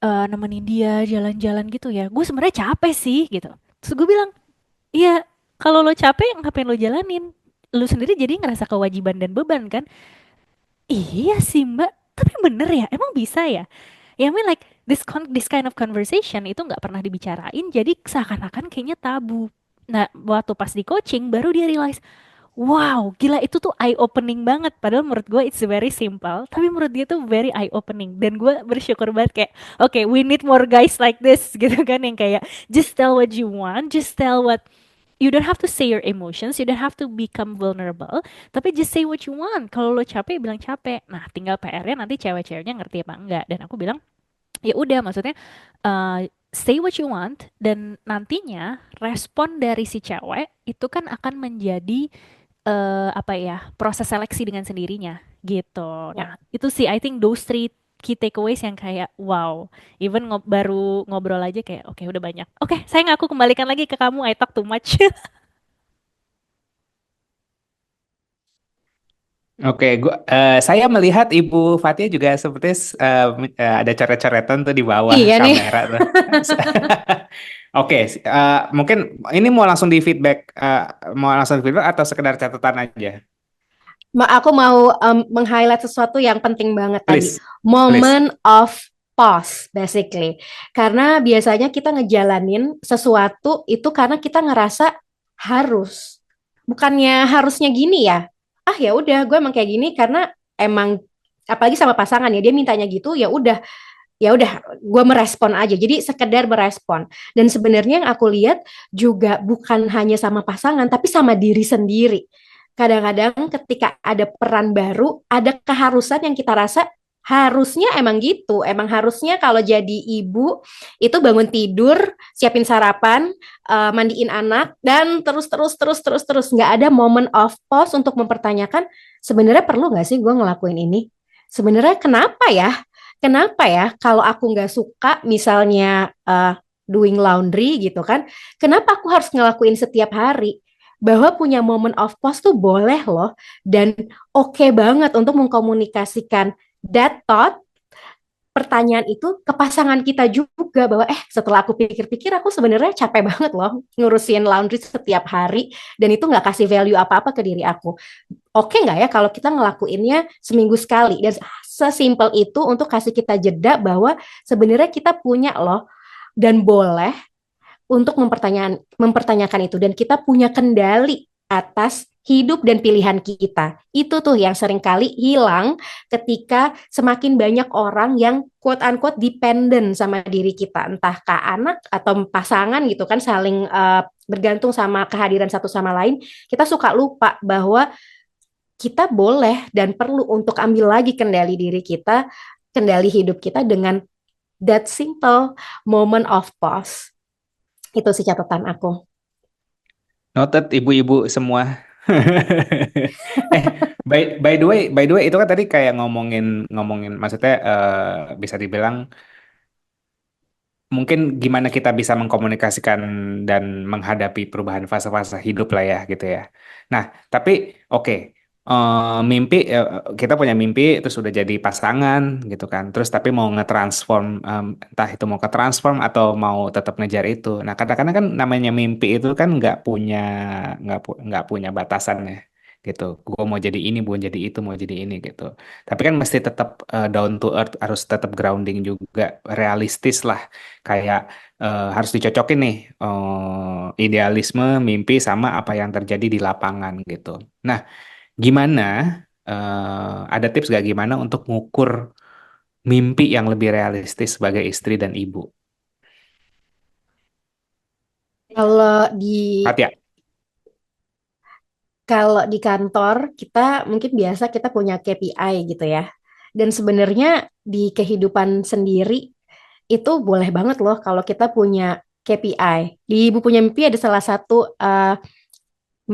nemenin dia jalan-jalan gitu ya. Gue sebenarnya capek sih gitu. Terus gue bilang, iya kalau lo capek ngapain lo jalanin? Lo sendiri jadi ngerasa kewajiban dan beban kan? Iya sih Mbak, tapi bener ya, emang bisa ya? Ya I mean like this kind of conversation itu nggak pernah dibicarain, jadi seakan-akan kayaknya tabu. Nah, waktu pas di coaching baru dia realize, wow, gila itu tuh eye opening banget. Padahal menurut gue it's very simple, tapi menurut dia tuh very eye opening. Dan gue bersyukur banget kayak, okay, we need more guys like this gitu kan yang kayak just tell what you want, just tell what you don't have to say your emotions, you don't have to become vulnerable, tapi just say what you want. Kalau lo capek, bilang capek. Nah, tinggal PR-nya nanti cewek-ceweknya ngerti apa enggak. Dan aku bilang, ya udah, maksudnya say what you want, dan nantinya respon dari si cewek itu kan akan menjadi apa ya, proses seleksi dengan sendirinya gitu. Ya. Nah, itu sih I think those three key takeaways yang kayak wow, even baru ngobrol aja kayak oke, udah banyak. Oke, sayang, aku kembalikan lagi ke kamu, I talk too much. Oke, saya melihat Ibu Fatia juga seperti ada coret-coretan tuh di bawah Iya nih. kamera tuh. Oke, mungkin ini mau langsung di feedback, atau sekedar catatan aja? Aku mau meng-highlight sesuatu yang penting banget tadi. Please, please. Moment of pause, basically. Karena biasanya kita ngejalanin sesuatu itu karena kita ngerasa harus. Bukannya harusnya gini ya. Ah ya udah, gue emang kayak gini karena emang apalagi sama pasangan ya, dia mintanya gitu, ya udah gue merespon aja, jadi sekedar merespon. Dan sebenarnya yang aku lihat juga bukan hanya sama pasangan tapi sama diri sendiri. Kadang-kadang ketika ada peran baru, ada keharusan yang kita rasa harusnya emang gitu, emang harusnya kalau jadi ibu itu bangun tidur, siapin sarapan, mandiin anak, dan terus nggak ada moment of pause untuk mempertanyakan sebenarnya perlu nggak sih gue ngelakuin ini, sebenarnya kenapa ya. Kenapa ya kalau aku nggak suka misalnya doing laundry gitu kan, kenapa aku harus ngelakuin setiap hari? Bahwa punya moment of pause tuh boleh loh, dan oke banget untuk mengkomunikasikan that thought, pertanyaan itu ke pasangan kita juga, bahwa setelah aku pikir-pikir aku sebenarnya capek banget loh ngurusin laundry setiap hari dan itu nggak kasih value apa-apa ke diri aku. Oke nggak ya kalau kita ngelakuinnya seminggu sekali, dan sesimpel itu untuk kasih kita jeda bahwa sebenarnya kita punya loh dan boleh untuk mempertanyakan itu, dan kita punya kendali atas hidup dan pilihan kita. Itu tuh yang seringkali hilang ketika semakin banyak orang yang quote unquote dependent sama diri kita, entah ke anak atau pasangan gitu kan, saling bergantung sama kehadiran satu sama lain. Kita suka lupa bahwa kita boleh dan perlu untuk ambil lagi kendali diri kita, kendali hidup kita dengan that simple moment of pause. Itu sih catatan aku. Noted ibu-ibu semua. Eh, by the way itu kan tadi kayak ngomongin ngomongin maksudnya bisa dibilang mungkin gimana kita bisa mengkomunikasikan dan menghadapi perubahan fase-fase hidup lah ya gitu ya. Nah, tapi oke, mimpi kita punya mimpi terus udah jadi pasangan gitu kan. Terus tapi mau ngetransform entah itu mau ke transform atau mau tetap ngejar itu. Nah, kadang-kadang kan namanya mimpi itu kan nggak punya batasan ya gitu. Gue mau jadi ini, bukan jadi itu, mau jadi ini gitu. Tapi kan mesti tetap down to earth, harus tetap grounding juga, realistis lah kayak harus dicocokin nih idealisme, mimpi sama apa yang terjadi di lapangan gitu. Nah, gimana ada tips gak gimana untuk ngukur mimpi yang lebih realistis sebagai istri dan ibu? Kalau di Fatia. kalau di kantor kita mungkin biasa kita punya KPI gitu ya. Dan sebenarnya di kehidupan sendiri itu boleh banget loh kalau kita punya KPI. Di Ibu Punya Mimpi ada salah satu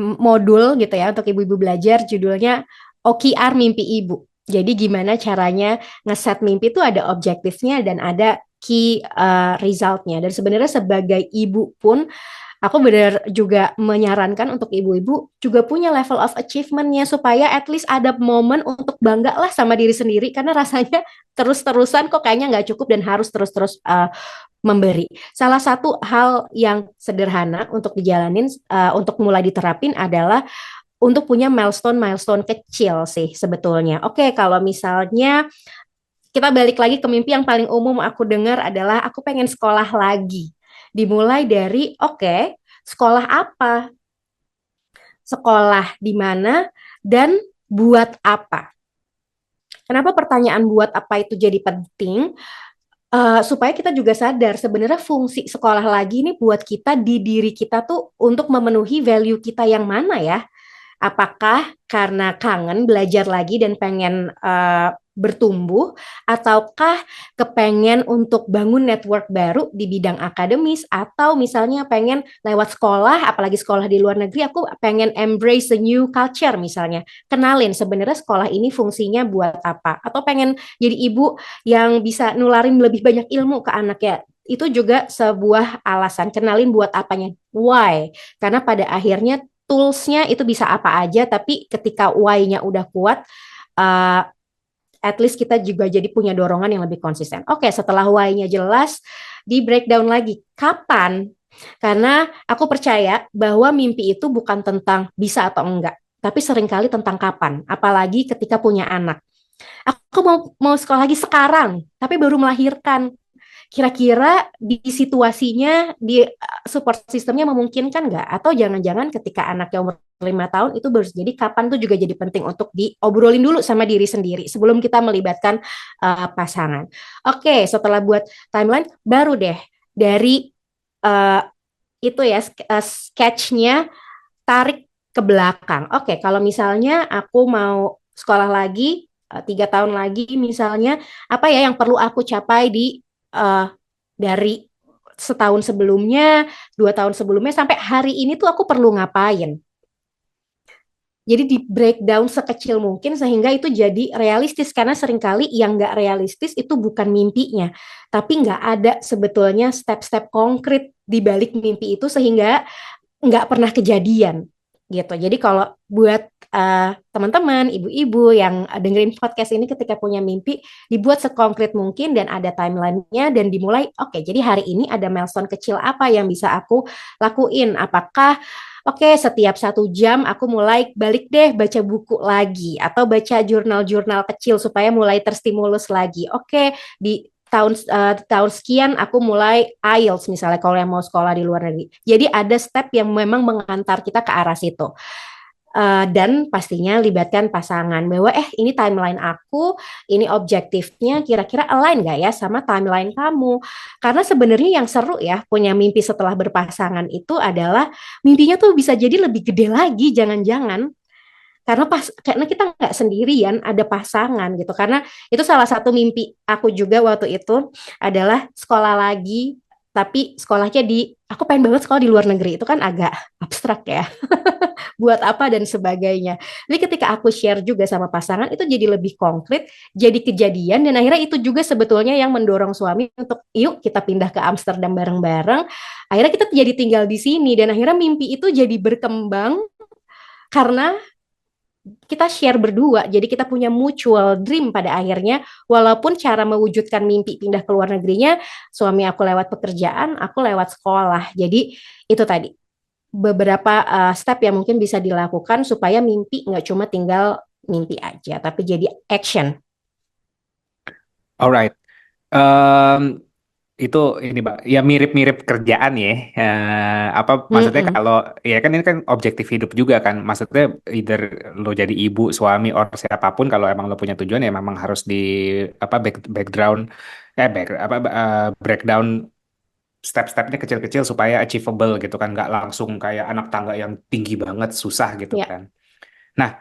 modul gitu ya untuk ibu-ibu belajar, judulnya OKR Mimpi Ibu. Jadi gimana caranya ngeset mimpi itu ada objektifnya dan ada key resultnya. Dan sebenarnya sebagai ibu pun aku benar juga menyarankan untuk ibu-ibu juga punya level of achievement-nya supaya at least ada momen untuk bangga lah sama diri sendiri, karena rasanya terus-terusan kok kayaknya nggak cukup dan harus terus-terus memberi. Salah satu hal yang sederhana untuk dijalanin, untuk mulai diterapin adalah untuk punya milestone-milestone kecil sih sebetulnya. Oke, kalau misalnya kita balik lagi ke mimpi yang paling umum aku dengar adalah aku pengen sekolah lagi. Dimulai dari sekolah apa? Sekolah di mana dan buat apa? Kenapa pertanyaan buat apa itu jadi penting? Supaya kita juga sadar sebenarnya fungsi sekolah lagi ini buat kita di diri kita tuh untuk memenuhi value kita yang mana ya. Apakah karena kangen belajar lagi dan pengen bertumbuh, ataukah kepengen untuk bangun network baru di bidang akademis, atau misalnya pengen lewat sekolah, apalagi sekolah di luar negeri, aku pengen embrace the new culture misalnya. Kenalin sebenarnya sekolah ini fungsinya buat apa, atau pengen jadi ibu yang bisa nularin lebih banyak ilmu ke anaknya. Itu juga sebuah alasan, kenalin buat apanya, why. Karena pada akhirnya tools-nya itu bisa apa aja, tapi ketika why-nya udah kuat, uh, at least kita juga jadi punya dorongan yang lebih konsisten. Oke, setelah why-nya jelas, di breakdown lagi. Kapan? Karena aku percaya bahwa mimpi itu bukan tentang bisa atau enggak, tapi seringkali tentang kapan. Apalagi ketika punya anak. Aku mau sekolah lagi sekarang, tapi baru melahirkan. Kira-kira di situasinya, di support sistemnya memungkinkan nggak? Atau jangan-jangan ketika anaknya umur 5 tahun itu baru jadi kapan tuh juga jadi penting untuk diobrolin dulu sama diri sendiri sebelum kita melibatkan pasangan. Oke, setelah buat timeline, baru deh dari uh, itu ya sketchnya tarik ke belakang. Oke, kalau misalnya aku mau sekolah lagi 3 tahun lagi misalnya, apa ya yang perlu aku capai uh, dari setahun sebelumnya, 2 tahun sebelumnya sampai hari ini tuh aku perlu ngapain? Jadi di breakdown sekecil mungkin sehingga itu jadi realistis karena seringkali yang nggak realistis itu bukan mimpinya, tapi nggak ada sebetulnya step-step konkret di balik mimpi itu sehingga nggak pernah kejadian gitu. Jadi kalau buat teman-teman, ibu-ibu yang dengerin podcast ini ketika punya mimpi, dibuat sekonkret mungkin dan ada timelinenya dan dimulai, oke, jadi hari ini ada milestone kecil apa yang bisa aku lakuin? Apakah oke, setiap 1 jam aku mulai balik deh baca buku lagi atau baca jurnal-jurnal kecil supaya mulai terstimulus lagi. Oke, di tahun sekian aku mulai IELTS misalnya kalau yang mau sekolah di luar negeri. Jadi ada step yang memang mengantar kita ke arah situ. Dan pastinya libatkan pasangan bahwa ini timeline aku, ini objektifnya kira-kira align nggak ya sama timeline kamu. Karena sebenarnya yang seru ya punya mimpi setelah berpasangan itu adalah mimpinya tuh bisa jadi lebih gede lagi, jangan-jangan karena kita nggak sendirian, ada pasangan gitu. Karena itu salah satu mimpi aku juga waktu itu adalah sekolah lagi, tapi sekolahnya aku pengen banget sekolah di luar negeri. Itu kan agak abstrak ya, buat apa dan sebagainya. Tapi ketika aku share juga sama pasangan, itu jadi lebih konkret, jadi kejadian, dan akhirnya itu juga sebetulnya yang mendorong suami untuk yuk kita pindah ke Amsterdam bareng-bareng. Akhirnya kita jadi tinggal di sini, dan akhirnya mimpi itu jadi berkembang karena kita share berdua, jadi kita punya mutual dream pada akhirnya, walaupun cara mewujudkan mimpi pindah ke luar negerinya, suami aku lewat pekerjaan, aku lewat sekolah. Jadi itu tadi, beberapa step yang mungkin bisa dilakukan supaya mimpi nggak cuma tinggal mimpi aja, tapi jadi action. Alright. Em, itu ini Mbak, ya mirip-mirip kerjaan ya. Apa maksudnya Mm-mm. kalau ya kan ini kan objektif hidup juga kan. Maksudnya either lo jadi ibu, suami, or siapapun kalau emang lo punya tujuan ya memang harus di apa background breakdown step-stepnya kecil-kecil supaya achievable gitu kan, nggak langsung kayak anak tangga yang tinggi banget susah gitu Ya. kan. Nah,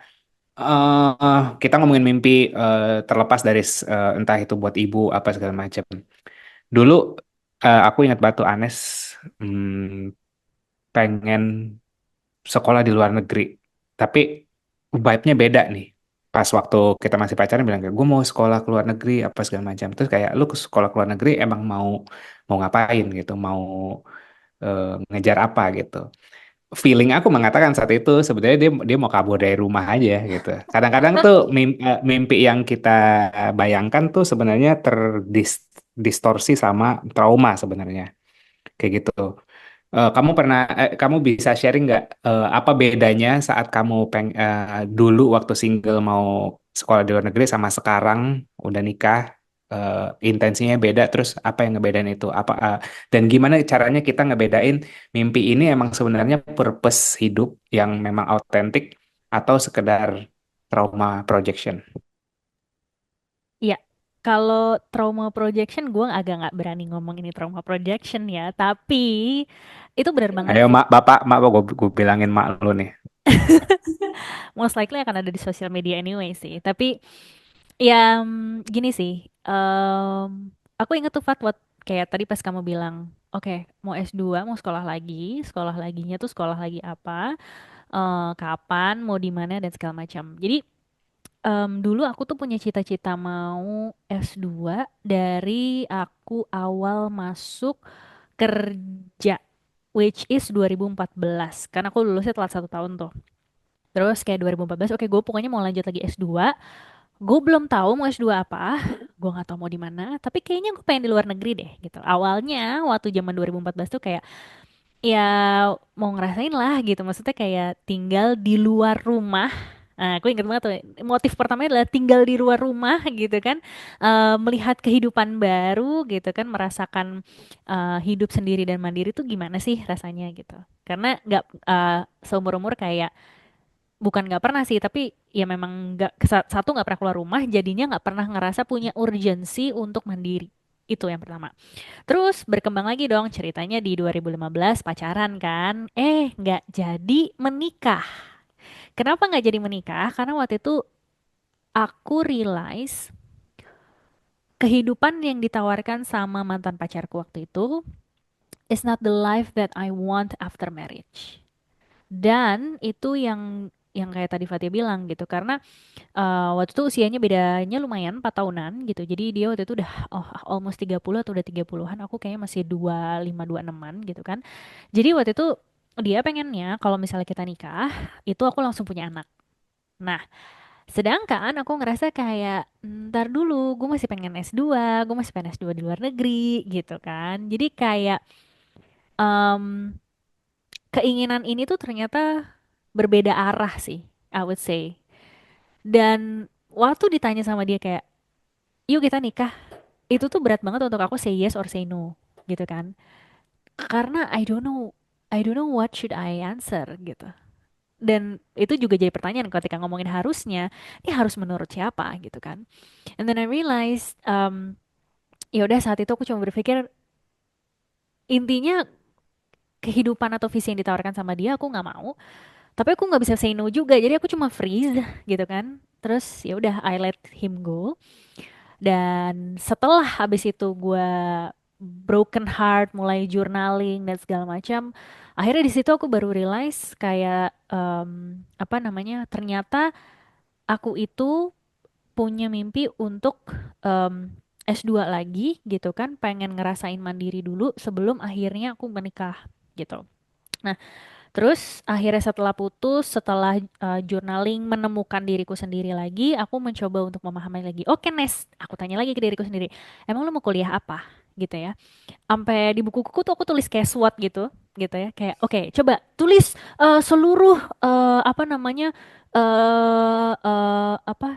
kita ngomongin mimpi terlepas dari entah itu buat ibu apa segala macam. Dulu aku ingat Batu Anes pengen sekolah di luar negeri, tapi vibe-nya beda nih. Pas waktu kita masih pacaran bilang kayak gue mau sekolah ke luar negeri apa segala macam. Terus kayak lu ke sekolah ke luar negeri emang mau mau ngapain gitu, mau ngejar apa gitu. Feeling aku mengatakan saat itu sebenarnya dia dia mau kabur dari rumah aja gitu. Kadang-kadang tuh mimpi yang kita bayangkan tuh sebenarnya terdistorsi sama trauma sebenarnya kayak gitu. Kamu bisa sharing nggak apa bedanya saat kamu dulu waktu single mau sekolah di luar negeri sama sekarang udah nikah, intensinya beda, terus apa yang ngebedain itu dan gimana caranya kita ngebedain mimpi ini emang sebenarnya purpose hidup yang memang autentik atau sekedar trauma projection. Iya, Kalau trauma projection, gue agak nggak berani ngomong ini trauma projection ya. Tapi itu benar banget Ayo sih. mak, bapak, mak, gue bilangin mak lu nih. Most likely akan ada di sosial media anyway sih. Tapi ya gini sih. Aku inget tuh Fat, kayak tadi pas kamu bilang, oke, mau S2, mau sekolah laginya tuh sekolah lagi apa, kapan, mau di mana dan segala macam. Jadi dulu aku tuh punya cita-cita mau S2 dari aku awal masuk kerja, which is 2014. Karena aku lulusnya telat 1 tahun tuh. Terus kayak 2014, oke gue pokoknya mau lanjut lagi S2. Gue belum tahu mau S2 apa, gue nggak tahu mau di mana. Tapi kayaknya gue pengen di luar negeri deh gitu. Awalnya waktu zaman 2014 tuh kayak ya mau ngerasain lah gitu. Maksudnya kayak tinggal di luar rumah. Nah, aku ingat banget tuh, motif pertamanya adalah tinggal di luar rumah gitu kan. Melihat kehidupan baru gitu kan, merasakan hidup sendiri dan mandiri tuh gimana sih rasanya gitu. Karena nggak seumur-umur kayak, bukan nggak pernah sih, tapi ya memang nggak, satu nggak pernah keluar rumah, jadinya nggak pernah ngerasa punya urgensi untuk mandiri. Itu yang pertama. Terus berkembang lagi dong ceritanya di 2015 pacaran kan. Nggak jadi menikah. Kenapa nggak jadi menikah? Karena waktu itu aku realize kehidupan yang ditawarkan sama mantan pacarku waktu itu is not the life that I want after marriage. Dan itu yang kayak tadi Fatia bilang gitu, karena waktu itu usianya bedanya lumayan 4 tahunan gitu. Jadi dia waktu itu udah almost 30 atau udah 30-an. Aku kayaknya masih 25 26-an gitu kan. Jadi waktu itu dia pengennya kalau misalnya kita nikah, itu aku langsung punya anak. Nah, sedangkan aku ngerasa kayak ntar dulu, gue masih pengen S2, gue masih pengen S2 di luar negeri gitu kan. Jadi kayak em, keinginan ini tuh ternyata berbeda arah sih, I would say. Dan waktu ditanya sama dia kayak, yuk kita nikah, itu tuh berat banget untuk aku say yes or say no gitu kan. Karena I don't know what should I answer gitu. Dan itu juga jadi pertanyaan ketika ngomongin harusnya, ini harus menurut siapa gitu kan. And then I realized, ya udah saat itu aku cuma berpikir, intinya kehidupan atau visi yang ditawarkan sama dia aku nggak mau, tapi aku nggak bisa say no juga, jadi aku cuma freeze gitu kan. Terus ya udah I let him go. Dan setelah habis itu gue broken heart, mulai journaling dan segala macam, akhirnya di situ aku baru realize kayak apa namanya, ternyata aku itu punya mimpi untuk S2 lagi gitu kan, pengen ngerasain mandiri dulu sebelum akhirnya aku menikah gitu. Nah, terus akhirnya setelah putus, setelah journaling, menemukan diriku sendiri lagi, aku mencoba untuk memahami lagi. Oke, Nes, aku tanya lagi ke diriku sendiri. Emang lu mau kuliah apa? Gitu ya. Sampai di buku-buku tuh aku tulis kayak SWOT gitu ya. Kayak oke, coba tulis seluruh apa namanya, apa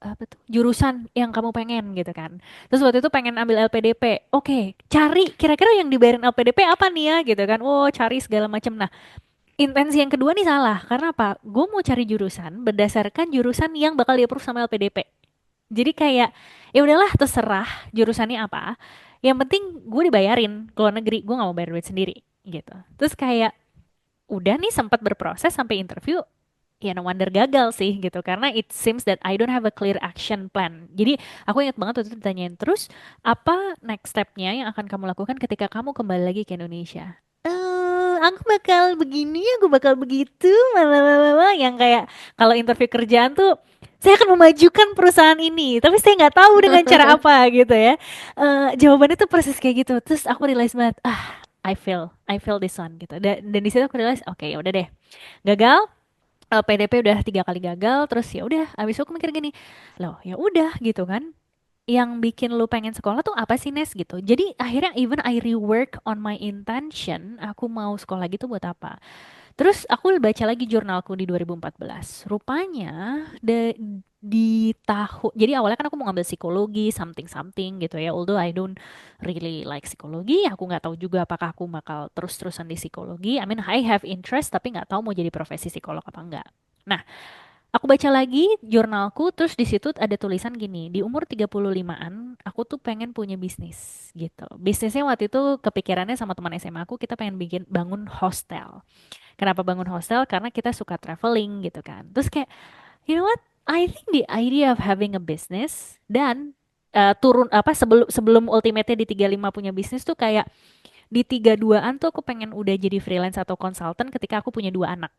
apa tuh jurusan yang kamu pengen gitu kan. Terus waktu itu pengen ambil LPDP. Oke, cari kira-kira yang dibayarin LPDP apa nih ya gitu kan. Oh, cari segala macam. Nah, intensi yang kedua nih salah. Karena apa? Gue mau cari jurusan berdasarkan jurusan yang bakal di-approve sama LPDP. Jadi kayak ya udahlah terserah jurusannya apa. Yang penting gue dibayarin ke luar negeri. Gue nggak mau bayar duit sendiri gitu. Terus kayak udah nih sempat berproses sampai interview. Ya no wonder gagal sih gitu. Karena it seems that I don't have a clear action plan. Jadi aku ingat banget waktu itu ditanyain terus, apa next stepnya yang akan kamu lakukan ketika kamu kembali lagi ke Indonesia? Aku bakal begini, aku bakal begitu, malah yang kayak kalau interview kerjaan tuh, saya akan memajukan perusahaan ini, tapi saya nggak tahu dengan cara apa gitu ya. Jawabannya tuh persis kayak gitu. Terus aku realize banget, I feel this one gitu. Dan di situ aku realize, oke ya udah deh, gagal. PDP udah 3 kali gagal, terus ya udah. Abis itu aku mikir gini, loh ya udah gitu kan, yang bikin lu pengen sekolah tuh apa sih Nes gitu. Jadi akhirnya even I rework on my intention, aku mau sekolah gitu buat apa. Terus aku baca lagi jurnalku di 2014. Rupanya di tahun, jadi awalnya kan aku mau ngambil psikologi, something something gitu ya. Although I don't really like psikologi, aku nggak tahu juga apakah aku bakal terus-terusan di psikologi. I mean I have interest tapi nggak tahu mau jadi profesi psikolog apa enggak. Nah, Aku baca lagi jurnalku, terus di situ ada tulisan gini, di umur 35-an, aku tuh pengen punya bisnis gitu. Bisnisnya waktu itu kepikirannya sama teman SMA aku, kita pengen bangun hostel. Kenapa bangun hostel? Karena kita suka traveling gitu kan. Terus kayak, you know what? I think the idea of having a business dan turun apa sebelum sebelum ultimate-nya di 35 punya bisnis tuh kayak di 32-an tuh aku pengen udah jadi freelance atau konsultan ketika aku punya 2 anak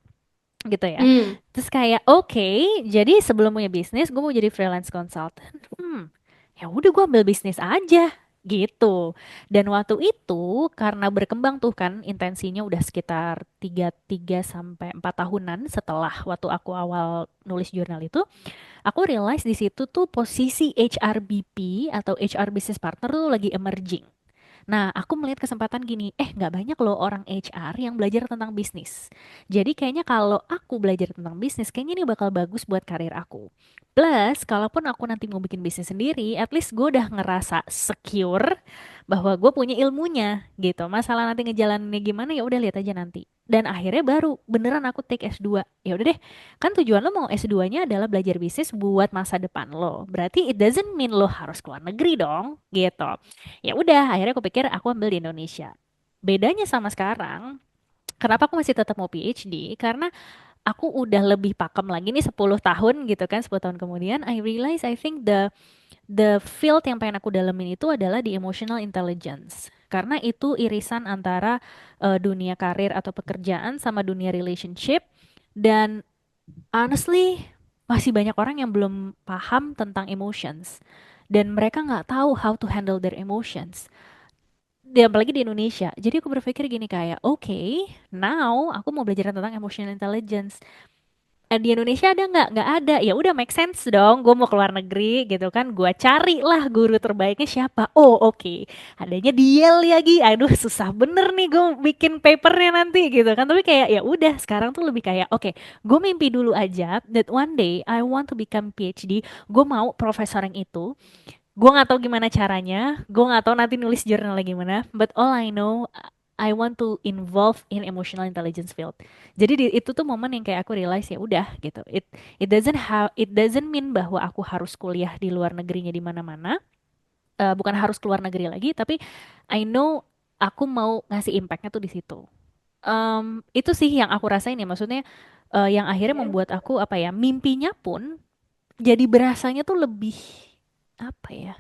gitu ya. Hmm. Terus kayak oke, jadi sebelum punya bisnis gue mau jadi freelance consultant. Ya udah gue ambil bisnis aja gitu. Dan waktu itu karena berkembang tuh kan intensinya udah sekitar 3 sampai 4 tahunan setelah waktu aku awal nulis jurnal itu, aku realize di situ tuh posisi HRBP atau HR business partner tuh lagi emerging. Nah, aku melihat kesempatan gini, nggak banyak loh orang HR yang belajar tentang bisnis. Jadi kayaknya kalau aku belajar tentang bisnis, kayaknya ini bakal bagus buat karir aku. Plus, kalaupun aku nanti mau bikin bisnis sendiri, at least gue udah ngerasa secure bahwa gue punya ilmunya gitu. Masalah nanti ngejalaninnya gimana ya udah lihat aja nanti. Dan akhirnya baru beneran aku take S2. Ya udah deh, kan tujuan lo mau S2-nya adalah belajar bisnis buat masa depan lo. Berarti it doesn't mean lo harus keluar negeri dong, gitu. Ya udah, akhirnya aku pikir aku ambil di Indonesia. Bedanya sama sekarang, kenapa aku masih tetap mau PhD? Karena aku udah lebih pakem lagi nih 10 tahun gitu kan, 10 tahun kemudian I realize I think the field yang pengen aku dalemin itu adalah di emotional intelligence. Karena itu irisan antara dunia karir atau pekerjaan sama dunia relationship, dan honestly masih banyak orang yang belum paham tentang emotions dan mereka nggak tahu how to handle their emotions. Apalagi di Indonesia. Jadi aku berpikir gini kayak, oke, now aku mau belajar tentang emotional intelligence. Di Indonesia ada nggak? Nggak ada. Ya udah make sense dong. Gue mau keluar negeri gitu kan. Gue cari lah guru terbaiknya siapa. Oh oke. Adanya dia lagi. Aduh susah bener nih gue bikin papernya nanti gitu kan. Tapi kayak ya udah sekarang tuh lebih kayak oke. Gue mimpi dulu aja that one day I want to become PhD. Gue mau profesor yang itu. Gue nggak tahu gimana caranya, gue nggak tahu nanti nulis jurnalnya gimana. But all I know, I want to involve in emotional intelligence field. Jadi itu tuh momen yang kayak aku realize ya udah gitu. It doesn't mean bahwa aku harus kuliah di luar negerinya di mana-mana. Bukan harus keluar negeri lagi, tapi I know aku mau ngasih impactnya tuh di situ. Itu sih yang aku rasain ya. Maksudnya yang akhirnya membuat aku apa ya, mimpinya pun jadi berasanya tuh lebih apa ya?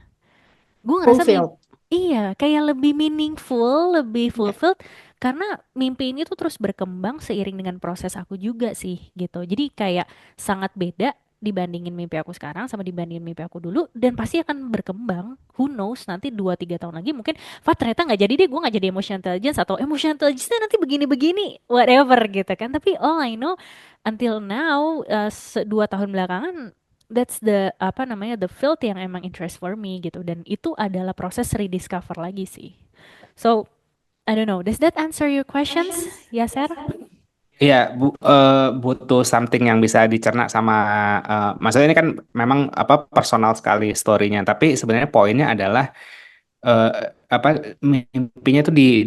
Gue ngerasa Fulfilled. iya kayak lebih meaningful, lebih fulfilled karena mimpi ini tuh terus berkembang seiring dengan proses aku juga sih gitu. Jadi kayak sangat beda dibandingin mimpi aku sekarang sama dibandingin mimpi aku dulu, dan pasti akan berkembang. Who knows nanti 2 3 tahun lagi mungkin Fat ternyata nggak jadi deh, gue nggak jadi emotional intelligence, atau emotional intelligence nanti begini-begini whatever gitu kan. Tapi all I know until now 2 tahun belakangan, that's the apa namanya, the field yang emang interest for me gitu, dan itu adalah proses rediscover lagi sih. So I don't know, does that answer your questions, Yaser? Iya, butuh something yang bisa dicerna sama, maksudnya ini kan memang apa personal sekali story-nya, tapi sebenarnya poinnya adalah eh, apa mimpinya tuh di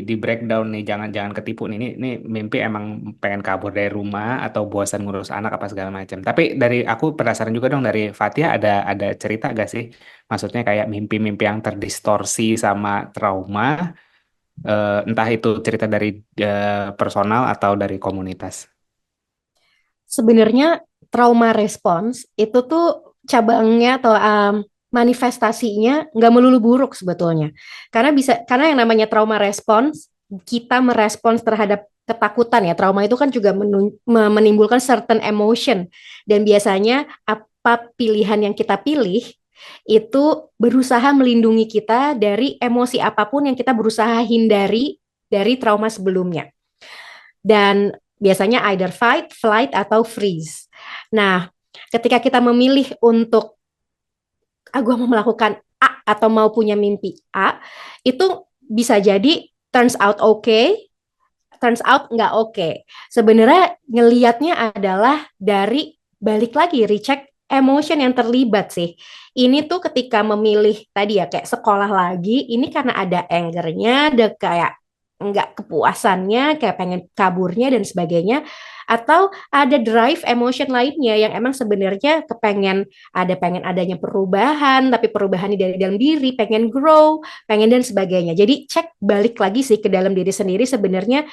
di breakdown nih, jangan jangan ketipu nih, ini mimpi emang pengen kabur dari rumah atau bosan ngurus anak apa segala macam. Tapi dari aku penasaran juga dong, dari Fatia ada cerita gak sih? Maksudnya kayak mimpi-mimpi yang terdistorsi sama trauma, entah itu cerita dari personal atau dari komunitas. Sebenarnya trauma response itu tuh cabangnya atau manifestasinya nggak melulu buruk sebetulnya. Karena yang namanya trauma response, kita merespons terhadap ketakutan ya. Trauma itu kan juga menimbulkan certain emotion, dan biasanya apa pilihan yang kita pilih itu berusaha melindungi kita dari emosi apapun yang kita berusaha hindari dari trauma sebelumnya. Dan biasanya either fight, flight, atau freeze. Nah, ketika kita memilih untuk gue mau melakukan A atau mau punya mimpi A, itu bisa jadi turns out okay, turns out nggak okay. Sebenarnya ngelihatnya adalah dari balik lagi recheck emotion yang terlibat sih. Ini tuh ketika memilih tadi ya kayak sekolah lagi, ini karena ada angernya, ada kayak nggak kepuasannya, kayak pengen kaburnya dan sebagainya. atau ada drive emotion lainnya yang emang sebenarnya pengen adanya perubahan, tapi perubahan dari dalam diri, pengen grow, pengen dan sebagainya. Jadi cek balik lagi sih ke dalam diri sendiri sebenarnya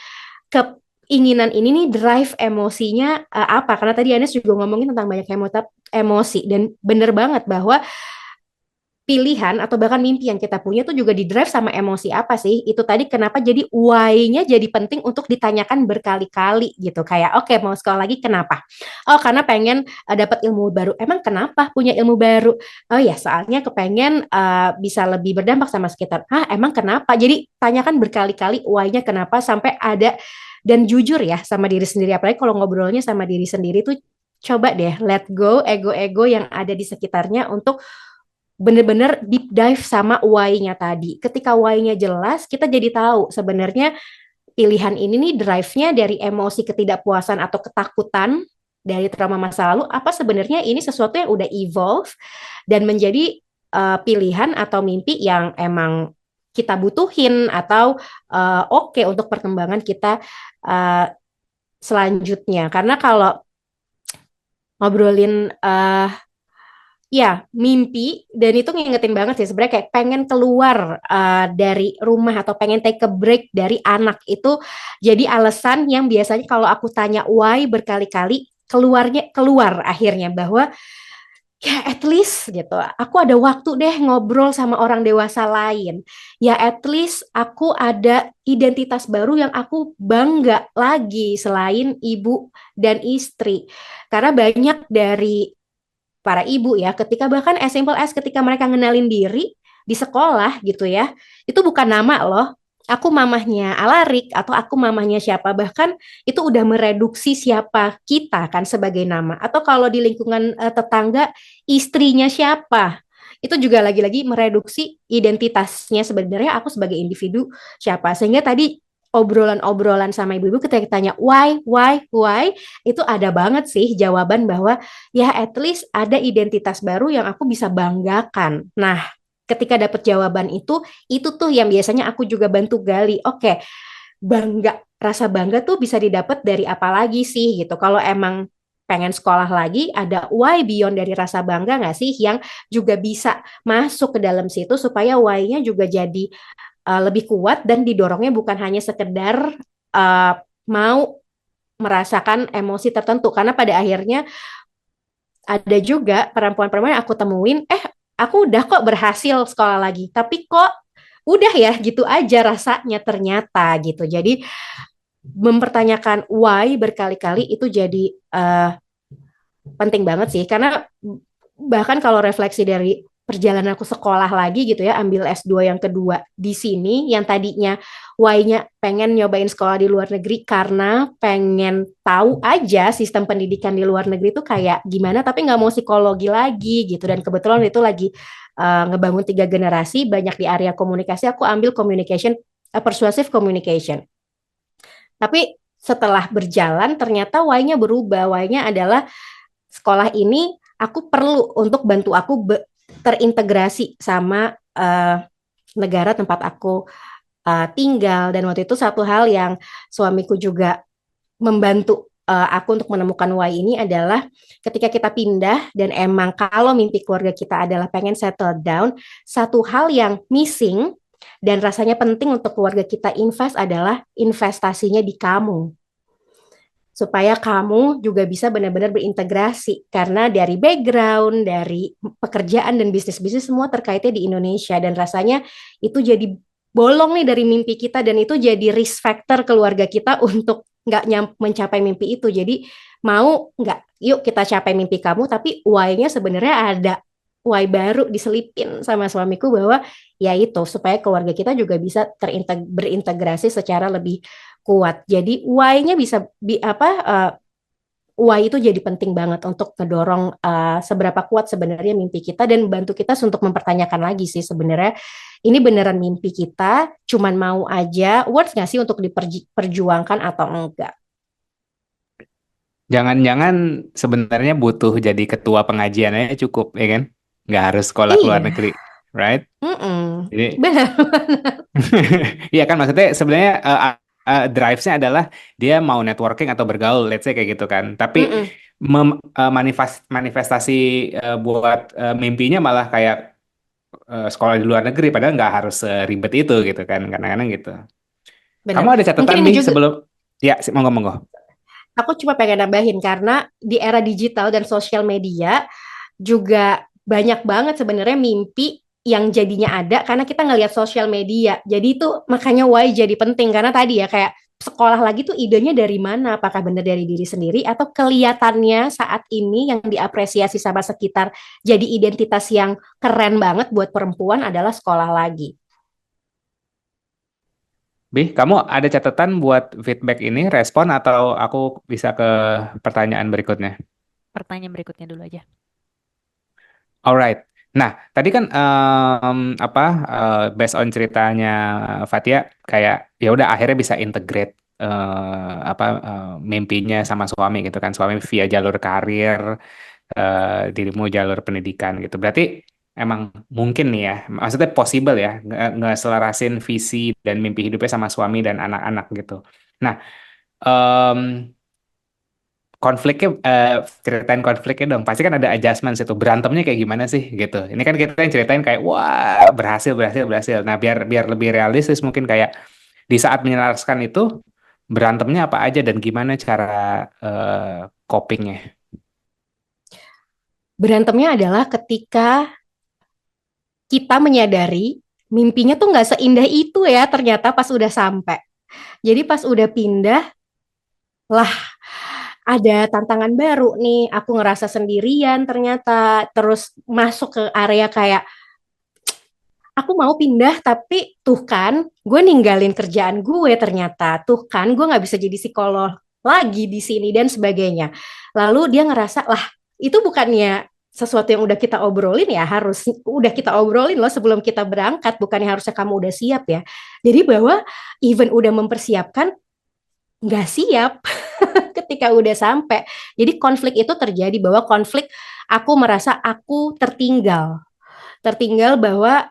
keinginan ini nih drive emosinya apa? Karena tadi Anes juga ngomongin tentang banyak emosi dan bener banget bahwa pilihan atau bahkan mimpi yang kita punya tuh juga di drive sama emosi apa sih? Itu tadi kenapa jadi why-nya jadi penting untuk ditanyakan berkali-kali gitu. Kayak oke, mau sekolah lagi kenapa? Oh, karena pengen dapat ilmu baru. Emang kenapa punya ilmu baru? Oh ya, soalnya kepengen bisa lebih berdampak sama sekitar. Ah, emang kenapa? Jadi tanyakan berkali-kali why-nya kenapa sampai ada dan jujur ya sama diri sendiri. Apalagi kalau ngobrolnya sama diri sendiri tuh coba deh let go ego-ego yang ada di sekitarnya untuk bener-bener deep dive sama why-nya tadi. Ketika why-nya jelas, kita jadi tahu sebenarnya pilihan ini nih drive-nya dari emosi ketidakpuasan atau ketakutan dari trauma masa lalu, apa sebenarnya ini sesuatu yang udah evolve dan menjadi pilihan atau mimpi yang emang kita butuhin atau oke untuk perkembangan kita uh, selanjutnya. Karena kalau ngobrolin ya, mimpi dan itu ngingetin banget sih sebenarnya kayak pengen keluar dari rumah atau pengen take a break dari anak itu jadi alasan yang biasanya kalau aku tanya why berkali-kali keluar akhirnya bahwa ya at least gitu aku ada waktu deh ngobrol sama orang dewasa lain, ya at least aku ada identitas baru yang aku bangga lagi selain ibu dan istri. Karena banyak dari para ibu ya, ketika bahkan as simple as ketika mereka ngenalin diri di sekolah gitu ya, itu bukan nama loh. Aku mamahnya Alarik atau aku mamahnya siapa, bahkan itu udah mereduksi siapa kita kan sebagai nama. Atau kalau di lingkungan tetangga, istrinya siapa. Itu juga lagi-lagi mereduksi identitasnya sebenarnya aku sebagai individu siapa. Sehingga tadi obrolan-obrolan sama ibu-ibu ketika ditanya why, itu ada banget sih jawaban bahwa ya at least ada identitas baru yang aku bisa banggakan. Nah, ketika dapat jawaban itu tuh yang biasanya aku juga bantu gali. Oke, rasa bangga tuh bisa didapat dari apa lagi sih gitu. Kalau emang pengen sekolah lagi, ada why beyond dari rasa bangga nggak sih yang juga bisa masuk ke dalam situ supaya why-nya juga jadi lebih kuat dan didorongnya bukan hanya sekedar uh, mau merasakan emosi tertentu karena pada akhirnya ada juga perempuan-perempuan yang aku temuin aku udah kok berhasil sekolah lagi tapi kok udah ya gitu aja rasanya ternyata gitu. Jadi mempertanyakan why berkali-kali itu jadi penting banget sih karena bahkan kalau refleksi dari perjalanan aku sekolah lagi gitu ya, ambil S2 yang kedua di sini, yang tadinya why-nya pengen nyobain sekolah di luar negeri karena pengen tahu aja sistem pendidikan di luar negeri itu kayak gimana, tapi nggak mau psikologi lagi gitu. Dan kebetulan itu lagi ngebangun 3 generasi, banyak di area komunikasi, aku ambil communication, persuasive communication. Tapi setelah berjalan, ternyata why-nya berubah. Why-nya adalah sekolah ini aku perlu untuk bantu aku terintegrasi sama negara tempat aku tinggal. Dan waktu itu satu hal yang suamiku juga membantu aku untuk menemukan why ini adalah ketika kita pindah dan emang kalau mimpi keluarga kita adalah pengen settle down, satu hal yang missing dan rasanya penting untuk keluarga kita invest adalah investasinya di kamu supaya kamu juga bisa benar-benar berintegrasi karena dari background, dari pekerjaan dan bisnis-bisnis semua terkaitnya di Indonesia dan rasanya itu jadi bolong nih dari mimpi kita dan itu jadi risk factor keluarga kita untuk nggak mencapai mimpi itu. Jadi mau nggak, yuk kita capai mimpi kamu tapi why-nya sebenarnya ada why baru diselipin sama suamiku bahwa ya itu supaya keluarga kita juga bisa berintegrasi secara lebih kuat. Jadi why-nya bisa why itu jadi penting banget untuk ngedorong seberapa kuat sebenarnya mimpi kita dan bantu kita untuk mempertanyakan lagi sih sebenarnya ini beneran mimpi kita, cuman mau aja worth nggak sih untuk diperjuangkan atau enggak? Jangan-jangan sebenarnya butuh jadi ketua pengajian aja cukup, ya kan? Nggak harus sekolah ke luar Iya, negeri, right? Jadi, benar. iya kan maksudnya sebenarnya drives-nya adalah dia mau networking atau bergaul, let's say kayak gitu kan. Tapi Mm-mm. manifestasi buat mimpinya malah kayak sekolah di luar negeri, padahal nggak harus ribet itu gitu kan, kadang-kadang gitu. Kamu Benar. ada Mungkin catatan ini nih juga sebelum, ya monggo-monggo. aku cuma pengen nambahin karena di era digital dan sosial media juga banyak banget sebenarnya mimpi yang jadinya ada karena kita ngelihat sosial media. Jadi itu makanya why jadi penting karena tadi ya kayak sekolah lagi tuh idenya dari mana? Apakah benar dari diri sendiri atau kelihatannya saat ini yang diapresiasi sama sekitar jadi identitas yang keren banget buat perempuan adalah sekolah lagi. Bi, kamu ada catatan buat feedback ini, respon atau aku bisa ke pertanyaan berikutnya? Pertanyaan berikutnya dulu aja. Alright. Nah, tadi kan apa based on ceritanya Fatia kayak ya udah akhirnya bisa integrate apa mimpinya sama suami gitu kan. Suami via jalur karir, dirimu jalur pendidikan gitu. Berarti emang mungkin nih ya, maksudnya possible ya ngeselarasin visi dan mimpi hidupnya sama suami dan anak-anak gitu. Nah, em, konfliknya ceritain konfliknya dong. Pasti kan ada adjustments itu. Berantemnya kayak gimana sih gitu. Ini kan kita yang ceritain kayak wah, berhasil berhasil berhasil. Nah, biar biar lebih realistis mungkin kayak di saat menyelaraskan itu berantemnya apa aja dan gimana cara copingnya. Berantemnya adalah ketika kita menyadari mimpinya tuh nggak seindah itu ya ternyata pas udah sampai. Jadi pas udah pindah lah ada tantangan baru nih. Aku ngerasa sendirian ternyata. Terus masuk ke area kayak aku mau pindah tapi tuh kan gue ninggalin kerjaan gue ternyata. Tuh kan gue nggak bisa jadi psikolog lagi di sini dan sebagainya. Lalu dia ngerasa lah itu bukannya sesuatu yang udah kita obrolin ya harus udah kita obrolin loh sebelum kita berangkat bukannya harusnya kamu udah siap ya. Jadi bahwa even udah mempersiapkan nggak siap ketika udah sampai. Jadi konflik itu terjadi bahwa konflik aku merasa aku tertinggal. Tertinggal bahwa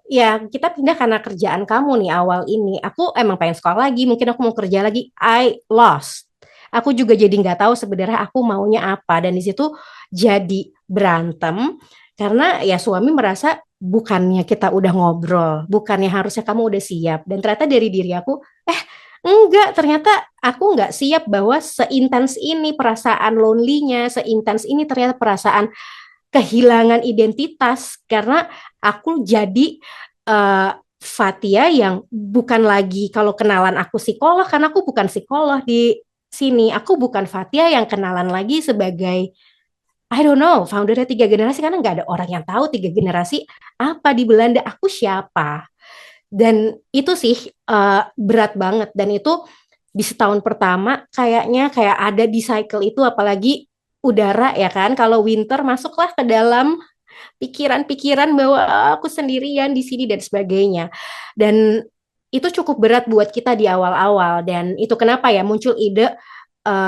ya kita pindah karena kerjaan kamu nih awal ini. Aku emang pengen sekolah lagi, mungkin aku mau kerja lagi. I lost. Aku juga jadi nggak tahu sebenarnya aku maunya apa dan di situ jadi berantem karena ya suami merasa bukannya kita udah ngobrol, bukannya harusnya kamu udah siap dan ternyata dari diri aku enggak, ternyata aku enggak siap bahwa seintens ini perasaan lonely-nya, seintens ini ternyata perasaan kehilangan identitas karena aku jadi Fatia yang bukan lagi kalau kenalan aku psikolog karena aku bukan psikolog di sini. Aku bukan Fatia yang kenalan lagi sebagai I don't know, foundernya 3 generasi karena nggak ada orang yang tahu 3 generasi apa di Belanda. Aku siapa? Dan itu sih berat banget dan itu di setahun pertama kayaknya kayak ada di cycle itu apalagi udara ya kan kalau winter masuklah ke dalam pikiran-pikiran bahwa aku sendirian di sini dan sebagainya dan itu cukup berat buat kita di awal-awal dan itu kenapa ya muncul ide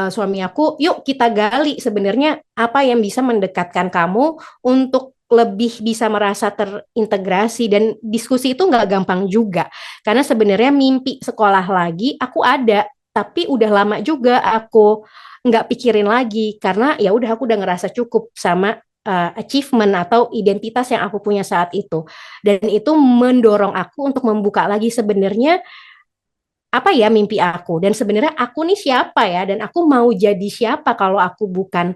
suami aku yuk kita gali sebenarnya apa yang bisa mendekatkan kamu untuk lebih bisa merasa terintegrasi dan diskusi itu nggak gampang juga karena sebenarnya mimpi sekolah lagi aku ada tapi udah lama juga aku nggak pikirin lagi karena ya udah aku udah ngerasa cukup sama achievement atau identitas yang aku punya saat itu dan itu mendorong aku untuk membuka lagi sebenarnya apa ya mimpi aku dan sebenarnya aku nih siapa ya dan aku mau jadi siapa kalau aku bukan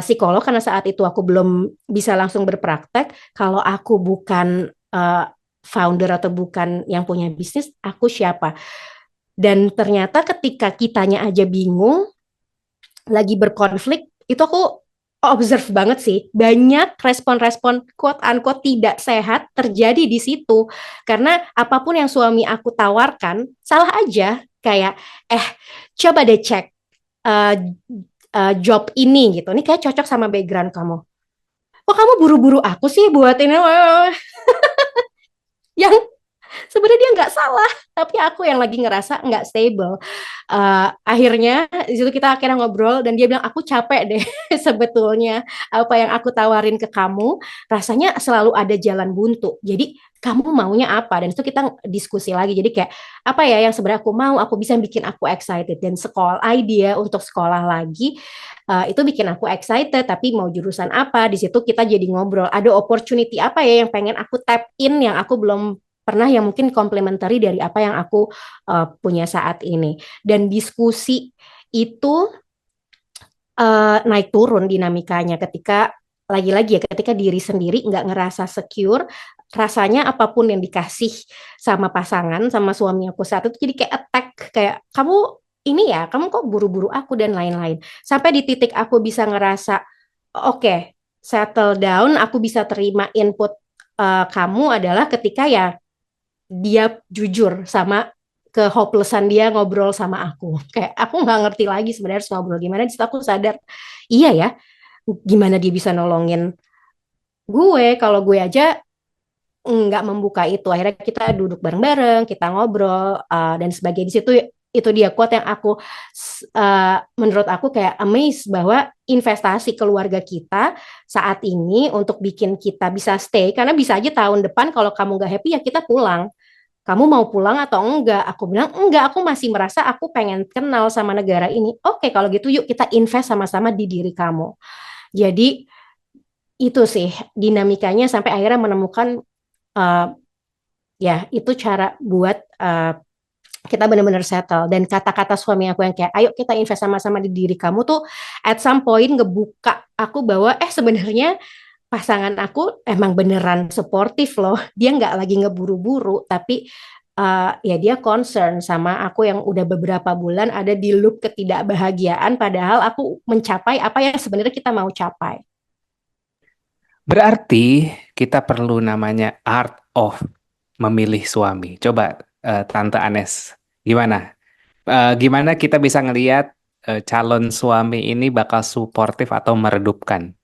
psikolog karena saat itu aku belum bisa langsung berpraktek. Kalau aku bukan founder atau bukan yang punya bisnis, aku siapa? Dan ternyata ketika kitanya aja bingung, lagi berkonflik, itu aku observe banget sih. Banyak respon-respon quote unquote tidak sehat terjadi di situ. Karena apapun yang suami aku tawarkan, salah aja. Kayak, coba deh cek uh, job ini gitu. Ini kayak cocok sama background kamu. Kok kamu buru-buru aku sih buat ini? Yang Sebenarnya dia nggak salah, tapi aku yang lagi ngerasa nggak stable. Akhirnya di situ kita akhirnya ngobrol dan dia bilang aku capek deh sebetulnya apa yang aku tawarin ke kamu rasanya selalu ada jalan buntu. Jadi kamu maunya apa? Dan itu kita diskusi lagi. Jadi kayak apa ya yang sebenarnya aku mau, aku bisa bikin aku excited dan sekolah idea untuk sekolah lagi itu bikin aku excited. Tapi mau jurusan apa? Di situ kita jadi ngobrol. Ada opportunity apa ya yang pengen aku tap in yang aku belum pernah yang mungkin complementary dari apa yang aku punya saat ini. Dan diskusi itu naik turun dinamikanya ketika lagi-lagi ya ketika diri sendiri nggak ngerasa secure rasanya apapun yang dikasih sama pasangan sama suami aku saat itu jadi kayak attack kayak kamu ini ya kamu kok buru-buru aku dan lain-lain sampai di titik aku bisa ngerasa oke settle down aku bisa terima input kamu adalah ketika ya dia jujur sama ke hopelessan dia ngobrol sama aku. Kayak aku nggak ngerti lagi sebenarnya harus ngobrol gimana. Di situ aku sadar, iya ya, gimana dia bisa nolongin gue kalau gue aja nggak membuka itu. Akhirnya kita duduk bareng-bareng, kita ngobrol dan sebagainya. Di situ itu dia quote yang aku menurut aku kayak amazed bahwa investasi keluarga kita saat ini untuk bikin kita bisa stay karena bisa aja tahun depan kalau kamu nggak happy ya kita pulang kamu mau pulang atau enggak? Aku bilang enggak, aku masih merasa aku pengen kenal sama negara ini. Oke, kalau gitu yuk kita invest sama-sama di diri kamu. Jadi itu sih dinamikanya sampai akhirnya menemukan uh, ya itu cara buat kita benar-benar settle dan kata-kata suami aku yang kayak ayo kita invest sama-sama di diri kamu tuh at some point ngebuka aku bahwa sebenarnya pasangan aku emang beneran suportif loh. Dia nggak lagi ngeburu-buru, tapi ya dia concern sama aku yang udah beberapa bulan ada di loop ketidakbahagiaan, padahal aku mencapai apa yang sebenarnya kita mau capai. Berarti kita perlu namanya art of memilih suami. Coba Tante Anes, gimana? Gimana kita bisa ngelihat calon suami ini bakal suportif atau meredupkan?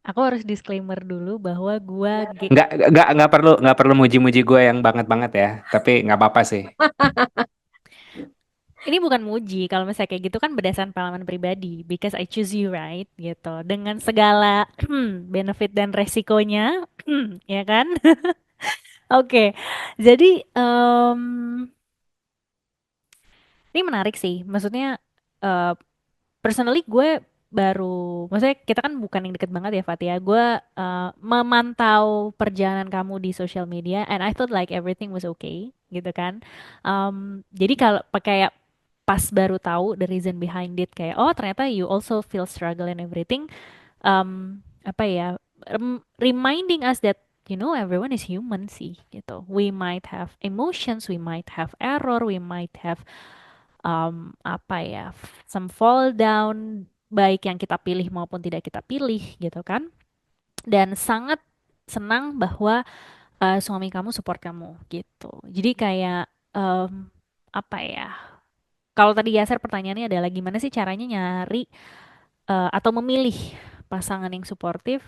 Aku harus disclaimer dulu bahwa gua Nggak perlu muji-muji gue yang banget-banget ya. Tapi nggak apa-apa sih. ini bukan muji kalau misalnya kayak gitu kan berdasarkan pengalaman pribadi because I choose you right gitu dengan segala benefit dan resikonya ya kan. Oke, jadi ini menarik sih. Maksudnya eh, personally gue maksudnya kita kan bukan yang deket banget ya Fatia. Gue memantau perjalanan kamu di social media, and I thought like everything was okay, gitu kan. Jadi kalau kayak pas baru tahu the reason behind it, kayak oh ternyata you also feel struggle and everything. Apa ya? Reminding us that everyone is human sih, gitu. We might have emotions, we might have error, we might have apa ya, some fall down, baik yang kita pilih maupun tidak kita pilih, gitu kan. Dan sangat senang bahwa suami kamu support kamu, gitu. Jadi kayak apa ya? Kalau tadi Yaser pertanyaannya adalah gimana sih caranya nyari atau memilih pasangan yang suportif?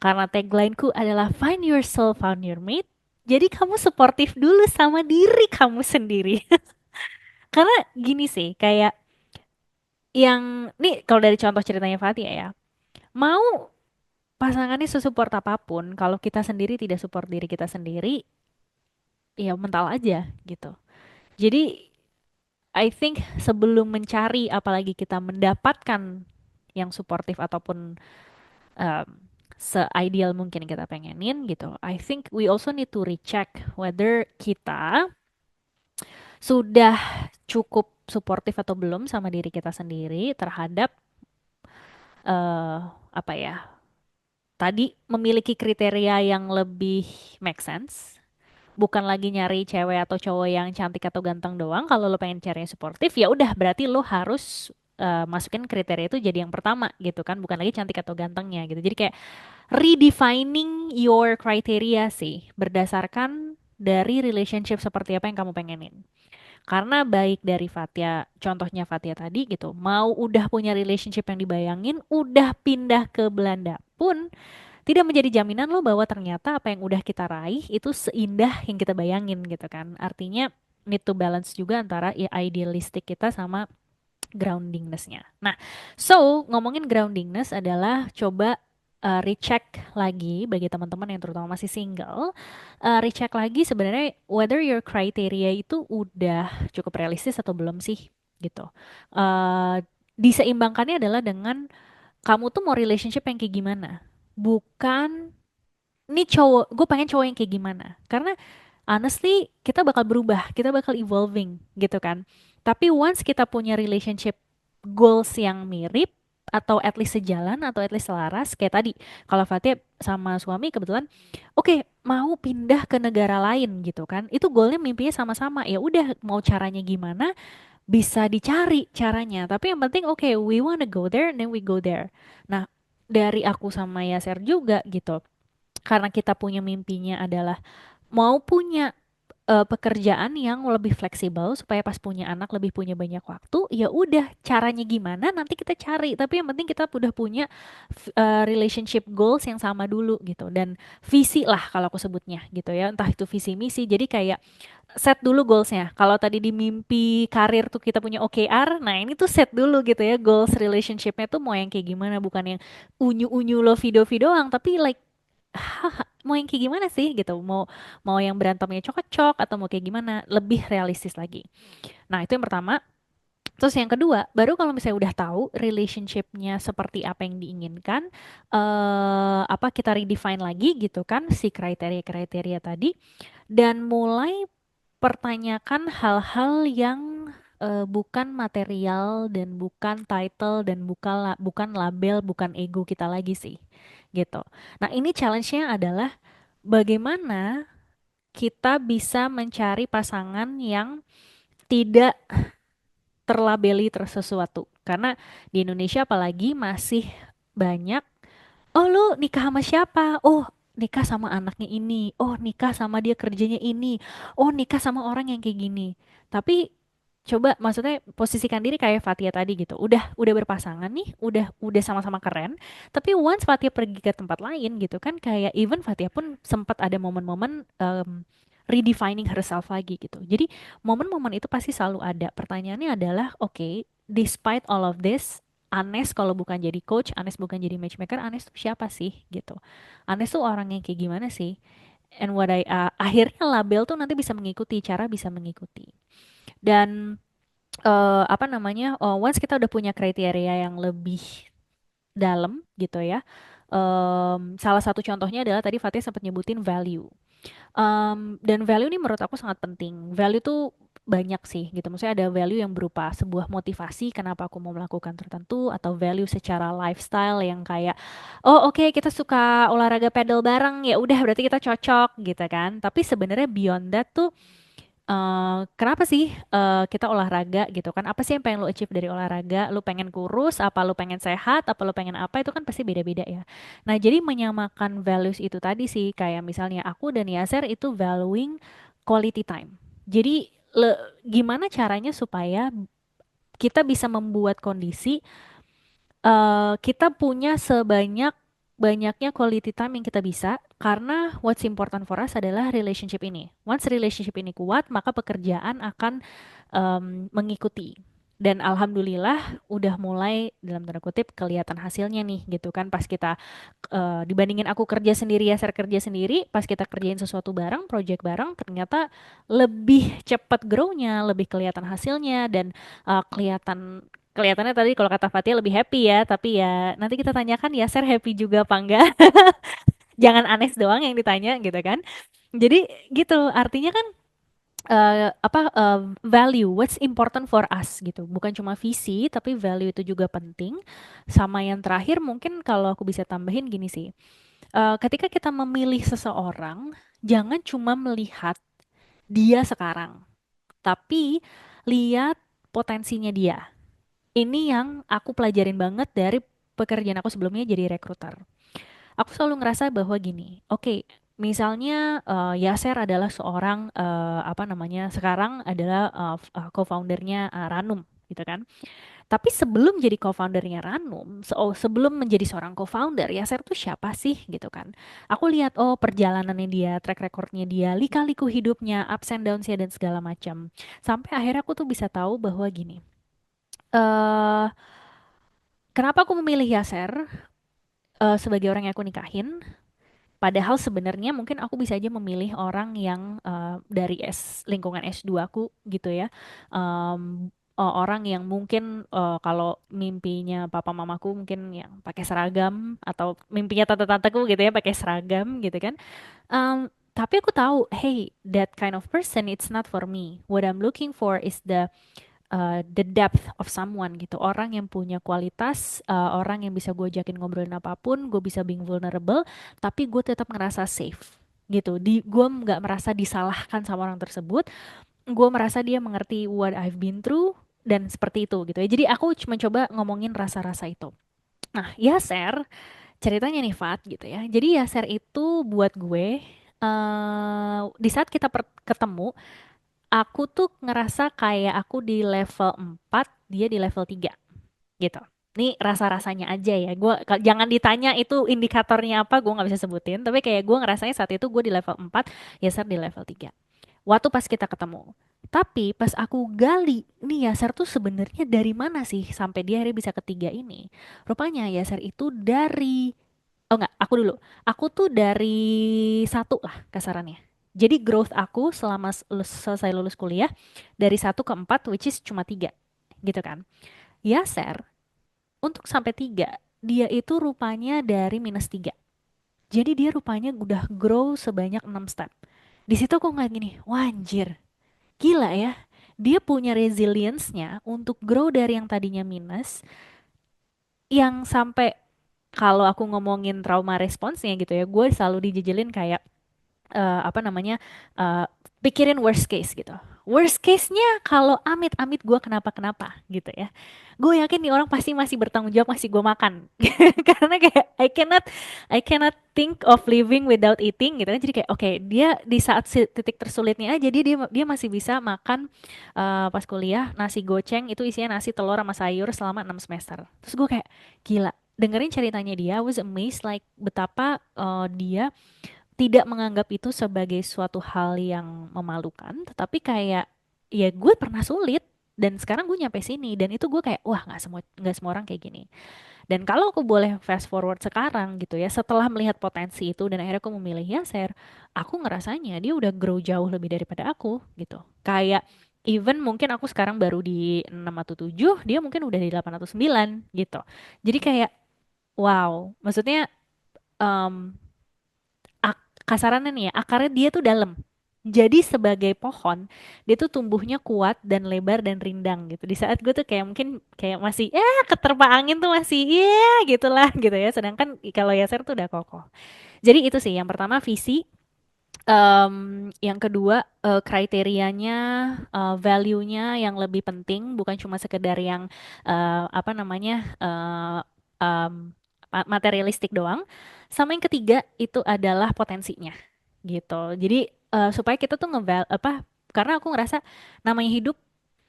Karena taglineku adalah find yourself, found your mate. Jadi kamu suportif dulu sama diri kamu sendiri. Karena gini sih, kayak yang nih kalau dari contoh ceritanya Fatia ya, mau pasangannya sesupport apapun, kalau kita sendiri tidak support diri kita sendiri, ya mental aja gitu. Jadi I think sebelum mencari, apalagi kita mendapatkan yang suportif ataupun um, se-ideal mungkin yang kita pengenin gitu, I think we also need to recheck whether kita sudah cukup suportif atau belum sama diri kita sendiri terhadap apa ya, tadi memiliki kriteria yang lebih make sense. Bukan lagi nyari cewek atau cowok yang cantik atau ganteng doang. Kalau lo pengen cari yang suportif, ya udah berarti lo harus masukin kriteria itu jadi yang pertama gitu kan. Bukan lagi cantik atau gantengnya gitu. Jadi kayak redefining your criteria sih berdasarkan dari relationship seperti apa yang kamu pengenin. Karena baik dari Fatia, contohnya Fatia tadi gitu, mau udah punya relationship yang dibayangin, udah pindah ke Belanda pun tidak menjadi jaminan loh bahwa ternyata apa yang udah kita raih itu seindah yang kita bayangin gitu kan. Artinya need to balance juga antara ya idealistik kita sama groundingness-nya. Nah, so ngomongin groundingness adalah coba recheck lagi bagi teman-teman yang terutama masih single, recheck lagi sebenarnya whether your criteria itu udah cukup realistis atau belum sih gitu. Uh, Diseimbangkannya adalah dengan kamu tuh mau relationship yang kayak gimana, bukan ini cowok, gue pengen cowok yang kayak gimana. Karena honestly kita bakal berubah, kita bakal evolving gitu kan. Tapi once kita punya relationship goals yang mirip atau at least sejalan atau at least selaras kayak tadi. Kalau Fatia sama suami kebetulan oke, mau pindah ke negara lain gitu kan. Itu goalnya mimpinya sama-sama. Ya udah mau caranya gimana bisa dicari caranya. Tapi yang penting oke, we wanna go there and then we go there. Nah, dari aku sama Yaser juga gitu karena kita punya mimpinya adalah mau punya pekerjaan yang lebih fleksibel supaya pas punya anak lebih punya banyak waktu, ya udah caranya gimana nanti kita cari, tapi yang penting kita udah punya relationship goals yang sama dulu gitu dan visi lah kalau aku sebutnya gitu ya, entah itu visi misi, jadi kayak set dulu goalsnya. Kalau tadi di mimpi karir tuh kita punya OKR, nah ini tuh set dulu gitu ya goals relationshipnya tuh mau yang kayak gimana, bukan yang unyu-unyu lo video-video doang, tapi like mau yang kayak gimana sih gitu, mau mau yang berantemnya cocok atau mau kayak gimana, lebih realistis lagi. Nah itu yang pertama. Terus yang kedua, baru kalau misalnya udah tahu relationshipnya seperti apa yang diinginkan, apa kita redefine lagi gitu kan si kriteria-kriteria tadi, dan mulai pertanyakan hal-hal yang bukan material dan bukan title dan bukan label, bukan ego kita lagi sih, gitu. Nah ini challenge-nya adalah bagaimana kita bisa mencari pasangan yang tidak terlabeli sesuatu. Karena di Indonesia apalagi masih banyak, oh lu nikah sama siapa? Oh nikah sama anaknya ini. Oh nikah sama dia kerjanya ini. Oh nikah sama orang yang kayak gini. Tapi coba maksudnya posisikan diri kayak Fatia tadi gitu. Udah berpasangan nih, udah sama-sama keren. Tapi once Fatia pergi ke tempat lain gitu kan, kayak even Fatia pun sempat ada momen-momen redefining herself lagi gitu. Jadi momen-momen itu pasti selalu ada. Pertanyaannya adalah, oke, despite all of this, Anes kalau bukan jadi coach, Anes bukan jadi matchmaker, Anes tuh siapa sih gitu. Anes tuh orang yang kayak gimana sih? And akhirnya label tuh nanti bisa mengikuti, cara bisa mengikuti. Dan apa namanya? Once kita udah punya kriteria yang lebih dalam gitu ya. Salah satu contohnya adalah tadi Fatih sempat nyebutin value. Dan value ini menurut aku sangat penting. Value tuh banyak sih gitu. Maksudnya ada value yang berupa sebuah motivasi kenapa aku mau melakukan tertentu, atau value secara lifestyle yang kayak oh oke, kita suka olahraga pedal bareng, ya udah berarti kita cocok gitu kan. Tapi sebenarnya beyond that tuh kenapa sih kita olahraga gitu kan? Apa sih yang pengen lo achieve dari olahraga? Lo pengen kurus, apa lo pengen sehat, apa lo pengen apa? Itu kan pasti beda-beda ya. Nah, jadi menyamakan values itu tadi sih, kayak misalnya aku dan Yaser itu valuing quality time. Jadi gimana caranya supaya kita bisa membuat kondisi kita punya sebanyak banyaknya quality time yang kita bisa, karena what's important for us adalah relationship ini. Once relationship ini kuat, maka pekerjaan akan mengikuti. Dan alhamdulillah udah mulai dalam tanda kutip kelihatan hasilnya nih gitu kan, pas kita dibandingin aku kerja sendiri ya, saya kerja sendiri, pas kita kerjain sesuatu bareng, project bareng, ternyata lebih cepat grow-nya, lebih kelihatan hasilnya, dan kelihatannya tadi kalau kata Fatia lebih happy ya, tapi ya nanti kita tanyakan ya Ser happy juga apa enggak. Jangan Anes doang yang ditanya gitu kan. Jadi gitu, artinya kan value, what's important for us gitu. Bukan cuma visi, tapi value itu juga penting. Sama yang terakhir mungkin kalau aku bisa tambahin gini sih. Ketika kita memilih seseorang, jangan cuma melihat dia sekarang, tapi lihat potensinya dia. Ini yang aku pelajarin banget dari pekerjaan aku sebelumnya jadi rekruter. Aku selalu ngerasa bahwa gini, oke, misalnya Yaser adalah seorang apa namanya sekarang adalah co-foundernya Ranum gitu kan. Tapi sebelum jadi co-foundernya Ranum, sebelum menjadi seorang co-founder, Yaser tuh siapa sih gitu kan. Aku lihat oh perjalanannya dia, track recordnya dia, lika-liku hidupnya, ups and downs-nya dan segala macam. Sampai akhirnya aku tuh bisa tahu bahwa gini, eh kenapa aku memilih Yaser sebagai orang yang aku nikahin? Padahal sebenarnya mungkin aku bisa aja memilih orang yang dari lingkungan S2 aku gitu ya. Orang yang mungkin kalau mimpinya papa mamaku mungkin yang pakai seragam atau mimpinya tante-tanteku gitu ya pakai seragam gitu kan. Tapi aku tahu, hey, that kind of person it's not for me. What I'm looking for is the depth of someone gitu. Orang yang punya kualitas, orang yang bisa gue ajakin ngobrolin apapun, gue bisa being vulnerable, tapi gue tetap ngerasa safe gitu. Gue nggak merasa disalahkan sama orang tersebut. Gue merasa dia mengerti what I've been through dan seperti itu gitu ya. Jadi aku cuma coba ngomongin rasa-rasa itu. Nah, Yaser, ceritanya nih Fat gitu ya. Jadi Yaser itu buat gue di saat kita ketemu aku tuh ngerasa kayak aku di level 4, dia di level 3 gitu. Ini rasa-rasanya aja ya. Jangan ditanya itu indikatornya apa, gue nggak bisa sebutin. Tapi kayak gue ngerasanya saat itu gue di level 4, Yaser di level 3. Waktu pas kita ketemu. Tapi pas aku gali, nih Yaser tuh sebenarnya dari mana sih sampai dia akhirnya bisa ketiga ini? Rupanya Yaser itu dari Oh enggak, aku dulu. Aku tuh dari satu lah kasarannya. Jadi growth aku selama selesai lulus kuliah dari satu ke empat, which is cuma tiga, gitu kan. Yaser untuk sampai tiga, dia itu rupanya dari minus tiga. Jadi dia rupanya udah grow sebanyak 6 step. Di situ aku ngeliat gini, wah anjir, gila ya. Dia punya resilience-nya untuk grow dari yang tadinya minus, yang sampai kalau aku ngomongin trauma responsnya gitu ya, gue selalu dijejelin kayak apa namanya eh, pikirin worst case gitu. Worst case-nya kalau amit-amit gue kenapa-kenapa gitu ya. Gue yakin nih orang pasti masih bertanggung jawab masih gue makan. Karena kayak I cannot think of living without eating gitu kan. Jadi kayak oke, dia di saat titik tersulitnya aja dia masih bisa makan pas kuliah nasi goceng itu isinya nasi telur sama sayur selama 6 semester. Terus gue kayak gila, dengerin ceritanya dia, I was amazed like betapa dia tidak menganggap itu sebagai suatu hal yang memalukan, tetapi kayak ya gue pernah sulit dan sekarang gue nyampe sini dan itu gue kayak wah nggak semua orang kayak gini. Dan kalau aku boleh fast forward sekarang gitu ya, setelah melihat potensi itu dan akhirnya aku memilih Yaser, aku ngerasanya dia udah grow jauh lebih daripada aku gitu. Kayak even mungkin aku sekarang baru di 6 atau 7, dia mungkin udah di 8 atau 9 gitu. Jadi kayak wow, maksudnya em, kasarannya nih ya, akarnya dia tuh dalam. Jadi sebagai pohon, dia tuh tumbuhnya kuat dan lebar dan rindang gitu. Di saat gue tuh kayak mungkin kayak masih keterpa angin tuh masih gitulah gitu ya. Sedangkan kalau Yaser tuh udah kokoh. Jadi itu sih yang pertama visi, yang kedua kriterianya, value-nya yang lebih penting bukan cuma sekedar yang apa namanya materialistik doang. Sama yang ketiga itu adalah potensinya gitu. Jadi supaya kita tuh karena aku ngerasa namanya hidup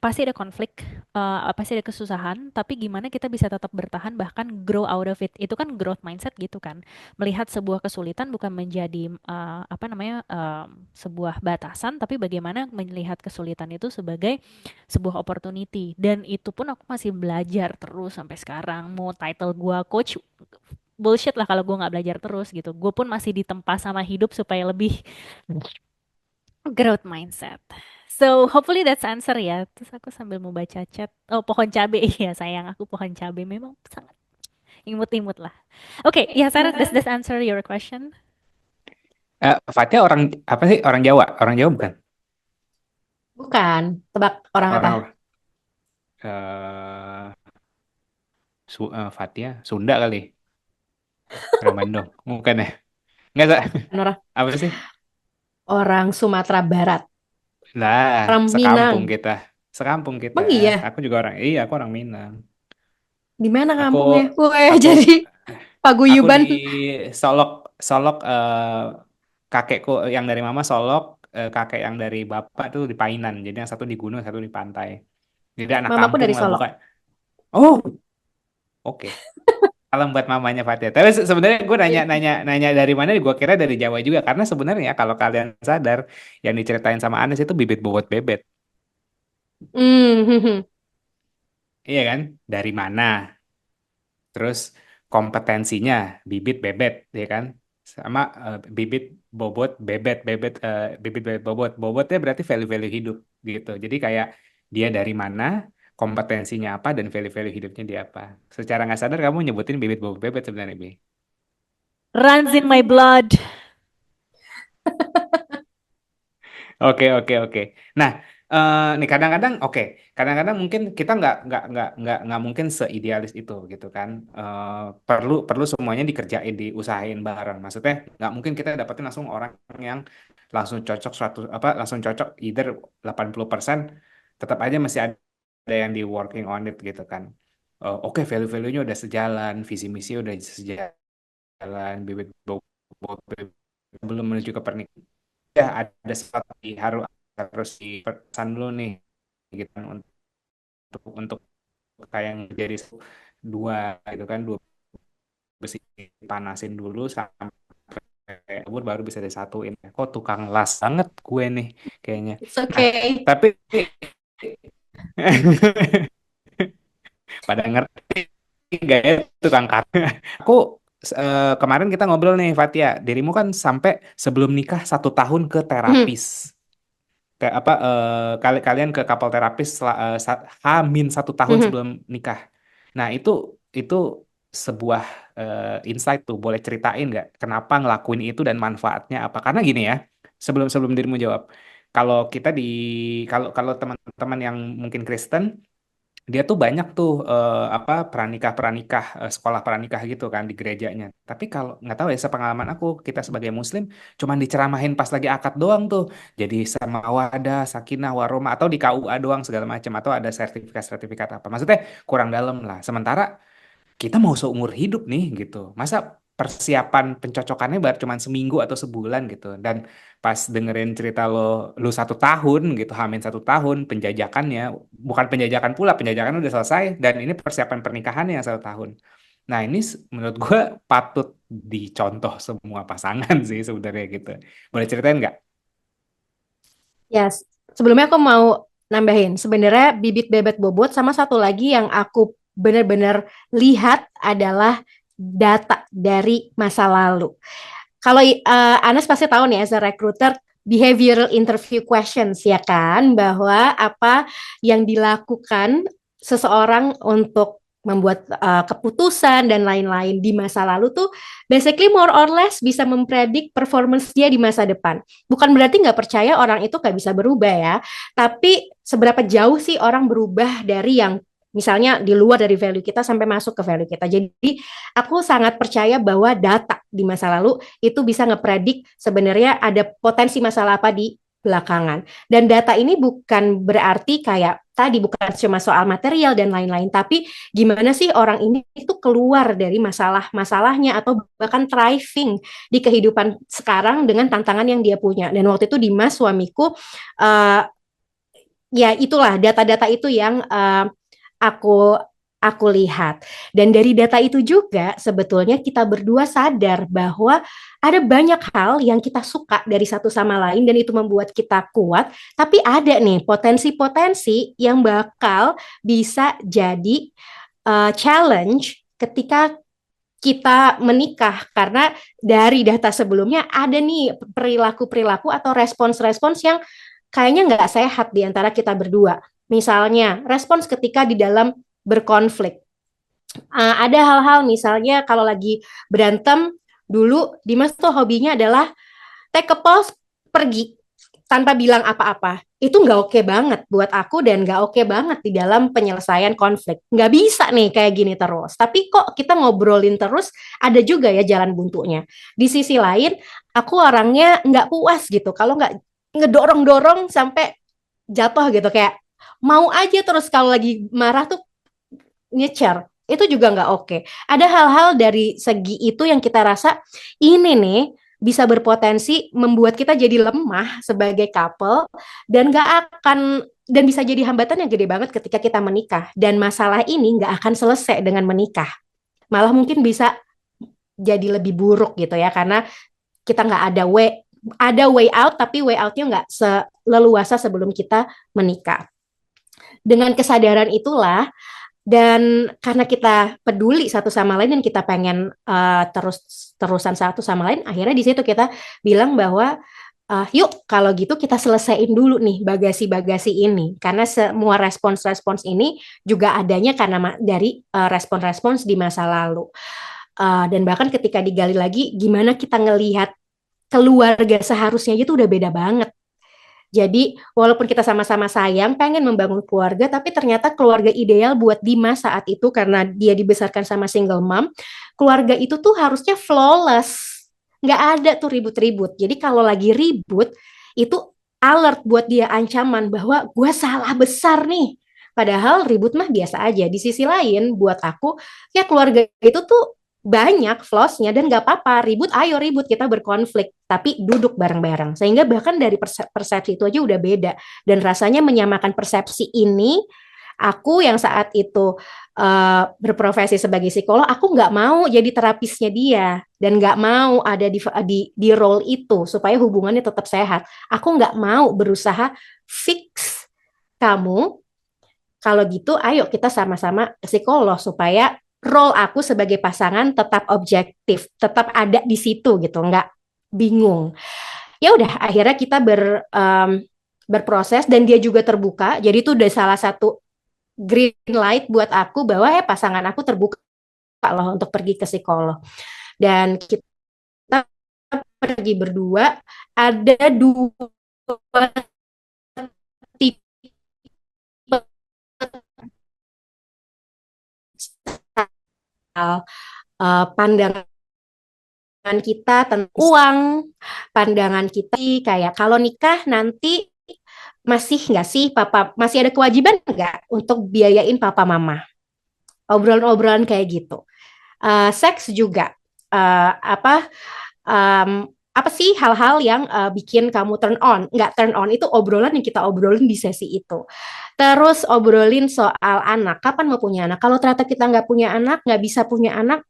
pasti ada konflik, pasti ada kesusahan, tapi gimana kita bisa tetap bertahan bahkan grow out of it. Itu kan growth mindset gitu kan. Melihat sebuah kesulitan bukan menjadi apa namanya sebuah batasan, tapi bagaimana melihat kesulitan itu sebagai sebuah opportunity. Dan itu pun aku masih belajar terus sampai sekarang. Mau title gua coach bullshit lah kalau gue nggak belajar terus gitu. Gue pun masih ditempa sama hidup supaya lebih growth mindset. So hopefully that's answer ya. Terus aku sambil mau baca chat. Oh pohon cabe iya sayang aku pohon cabe memang sangat imut-imut lah. Oke, ya Sarah, does this answer your question? Fatia orang apa sih? Orang Jawa? Orang Jawa bukan? Bukan, tebak orang apa? Orang apa? Fatia Sunda kali. Orang Bandung. Bukan ya? Enggak, Orang apa sih? orang Sumatera Barat, Lah, orang sekampung Minang. kita. Sekampung kita. Emang iya? Aku juga orang, iya aku orang Minang. Di mana Aku kampungnya? Gue aku jadi aku di paguyuban. Solok, Solok, kakekku yang dari mama Solok, kakek yang dari bapak tuh di Painan. Jadi yang satu di gunung, satu di pantai. Jadi anak Mamaku kampung dari lah Solok. bukan. Oh, oke. Salam buat mamanya Fatia. Tapi sebenarnya gue nanya dari mana? Gue kira dari Jawa juga. Karena sebenarnya kalau kalian sadar, yang diceritain sama Anes itu bibit bobot bebet. Hmm. Iya kan? Dari mana? Terus kompetensinya bibit bebet, ya kan? Sama bibit bobot bebet, bibit bebet bobot. Bobotnya berarti value-value hidup gitu. Jadi kayak dia dari mana, kompetensinya apa, dan value-value hidupnya dia apa. Secara nggak sadar kamu nyebutin bibit bobot bebet sebenarnya, Bi. Runs in my blood. Oke, oke, oke. Nah, nih kadang-kadang oke, kadang-kadang mungkin kita nggak mungkin seidealis itu gitu kan. Perlu perlu semuanya dikerjain, diusahain bareng. Maksudnya nggak mungkin kita dapetin langsung orang yang langsung cocok langsung cocok either 80%, tetap aja masih ada yang di working on it gitu kan. Oke, value-value-nya udah sejalan, visi misi udah sejalan, bibit bobot belum menuju ke pernikahan ya ada sesuatu harus harus dipesan dulu nih gitu kan untuk kayak jadi dua gitu kan dua besi panasin dulu sampai kabur baru bisa disatuin. Kok tukang las banget gue nih kayaknya. It's Nah, okay. tapi pada ngerti nggak ya tukang kat? Aku kemarin kita ngobrol nih Fatia, dirimu kan sampai sebelum nikah 1 tahun ke Hmm. terapis. Kayak apa kalian ke couple terapis Hamin 1 tahun Hmm. sebelum nikah. Nah itu sebuah insight tuh. Boleh ceritain nggak kenapa ngelakuin itu dan manfaatnya apa? Karena gini ya, sebelum sebelum dirimu jawab, kalau kita di kalau kalau teman-teman yang mungkin Kristen dia tuh banyak tuh apa pranikah sekolah pranikah gitu kan di gerejanya. Tapi kalau nggak tahu ya sepengalaman aku kita sebagai Muslim cuman diceramahin pas lagi akad doang tuh. Jadi sama wadah, sakinah, waroma atau di KUA doang segala macam atau ada sertifikat apa. Maksudnya kurang dalam lah. Sementara kita mau seumur hidup nih gitu. Masa persiapan pencocokannya baru cuma seminggu atau sebulan gitu. Dan pas dengerin cerita lu 1 tahun gitu, Hamin 1 tahun penjajakannya, bukan penjajakan pula, penjajakan udah selesai dan ini persiapan pernikahannya yang 1 tahun. Nah ini menurut gue patut dicontoh semua pasangan sih sebenarnya gitu. Boleh ceritain nggak? Yes. Sebelumnya aku mau nambahin, sebenarnya bibit bebet bobot sama satu lagi yang aku benar-benar lihat adalah data dari masa lalu. Kalau Anas pasti tahu nih as a recruiter behavioral interview questions ya kan bahwa apa yang dilakukan seseorang untuk membuat keputusan dan lain-lain di masa lalu tuh basically more or less bisa mempredik performance dia di masa depan. Bukan berarti nggak percaya orang itu nggak bisa berubah ya, tapi seberapa jauh sih orang berubah dari yang misalnya di luar dari value kita sampai masuk ke value kita. Jadi aku sangat percaya bahwa data di masa lalu itu bisa ngepredik sebenarnya ada potensi masalah apa di belakangan. Dan data ini bukan berarti kayak tadi bukan cuma soal material dan lain-lain, tapi gimana sih orang ini itu keluar dari masalah-masalahnya atau bahkan thriving di kehidupan sekarang dengan tantangan yang dia punya. Dan waktu itu Dimas suamiku uh, ya itulah data-data itu yang aku aku lihat. Dan dari data itu juga sebetulnya kita berdua sadar bahwa ada banyak hal yang kita suka dari satu sama lain dan itu membuat kita kuat, tapi ada nih potensi-potensi yang bakal bisa jadi challenge ketika kita menikah karena dari data sebelumnya ada nih perilaku-perilaku atau respons-respons yang kayaknya nggak sehat di antara kita berdua. Misalnya, respons ketika di dalam berkonflik. Ada hal-hal misalnya kalau lagi berantem, dulu Dimas tuh hobinya adalah take a pause, pergi tanpa bilang apa-apa. Itu nggak oke banget buat aku dan nggak oke banget di dalam penyelesaian konflik. Nggak bisa nih kayak gini terus. Tapi kok kita ngobrolin terus, ada juga ya jalan buntunya. Di sisi lain, aku orangnya nggak puas gitu. Kalau nggak ngedorong-dorong sampai jatuh gitu kayak mau aja terus kalau lagi marah tuh nyecer itu juga nggak oke. Ada hal-hal dari segi itu yang kita rasa ini nih bisa berpotensi membuat kita jadi lemah sebagai couple dan nggak akan dan bisa jadi hambatan yang gede banget ketika kita menikah. Dan masalah ini nggak akan selesai dengan menikah. Malah mungkin bisa jadi lebih buruk gitu ya, karena kita nggak ada way out, tapi way outnya nggak seleluasa sebelum kita menikah. Dengan kesadaran itulah, dan karena kita peduli satu sama lain dan kita pengen terus-terusan satu sama lain, akhirnya di situ kita bilang bahwa yuk kalau gitu kita selesaiin dulu nih bagasi-bagasi ini, karena semua respons-respons ini juga adanya karena dari respon-respons di masa lalu. Dan bahkan ketika digali lagi, gimana kita ngelihat keluarga seharusnya itu udah beda banget. Jadi walaupun kita sama-sama sayang, pengen membangun keluarga, tapi ternyata keluarga ideal buat Dimas saat itu karena dia dibesarkan sama single mom, keluarga itu tuh harusnya flawless. Nggak ada tuh ribut-ribut. Jadi kalau lagi ribut, itu alert buat dia, ancaman bahwa gue salah besar nih. Padahal ribut mah biasa aja. Di sisi lain, buat aku, ya keluarga itu tuh banyak flaws-nya dan nggak apa-apa ribut, ayo ribut, kita berkonflik tapi duduk bareng-bareng, sehingga bahkan dari persepsi itu aja udah beda. Dan rasanya menyamakan persepsi ini, aku yang saat itu berprofesi sebagai psikolog, aku nggak mau jadi terapisnya dia dan nggak mau ada di role itu supaya hubungannya tetap sehat. Aku nggak mau berusaha fix kamu. Kalau gitu ayo kita sama-sama psikolog supaya role aku sebagai pasangan tetap objektif, tetap ada di situ gitu, nggak bingung. Ya udah, akhirnya kita berproses dan dia juga terbuka. Jadi itu udah salah satu green light buat aku bahwa pasangan aku terbuka loh untuk pergi ke psikolog. Dan kita pergi berdua, ada dua tipe pandangan kita tentang uang, pandangan kita kayak kalau nikah nanti masih nggak sih papa, masih ada kewajiban nggak untuk biayain papa mama, obrolan-obrolan kayak gitu. Seks juga, apa apa sih hal-hal yang bikin kamu turn on, nggak turn on, itu obrolan yang kita obrolin di sesi itu. Terus obrolin soal anak, kapan mau punya anak, kalau ternyata kita nggak punya anak, nggak bisa punya anak,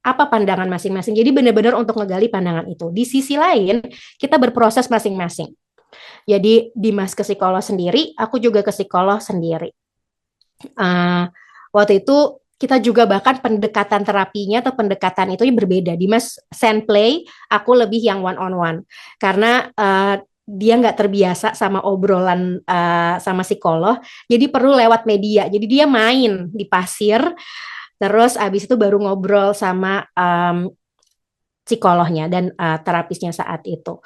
apa pandangan masing-masing. Jadi benar-benar untuk ngegali pandangan itu. Di sisi lain, kita berproses masing-masing. Jadi Dimas ke psikolog sendiri, aku juga ke psikolog sendiri. Waktu itu kita juga bahkan pendekatan terapinya atau pendekatan itu berbeda. Dimas send play, aku lebih yang one on one. Karena dia nggak terbiasa sama obrolan sama psikolog, jadi perlu lewat media. Jadi dia main di pasir, terus abis itu baru ngobrol sama psikolognya dan terapisnya saat itu.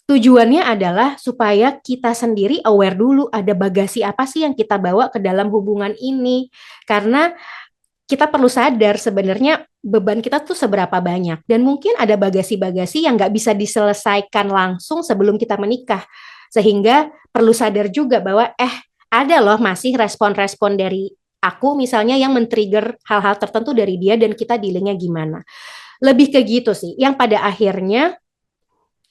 Tujuannya adalah supaya kita sendiri aware dulu ada bagasi apa sih yang kita bawa ke dalam hubungan ini. Karena kita perlu sadar sebenarnya beban kita tuh seberapa banyak. Dan mungkin ada bagasi-bagasi yang nggak bisa diselesaikan langsung sebelum kita menikah. Sehingga perlu sadar juga bahwa ada loh masih respon-respon dari aku misalnya yang men-trigger hal-hal tertentu dari dia dan kita dealingnya gimana. Lebih ke gitu sih. Yang pada akhirnya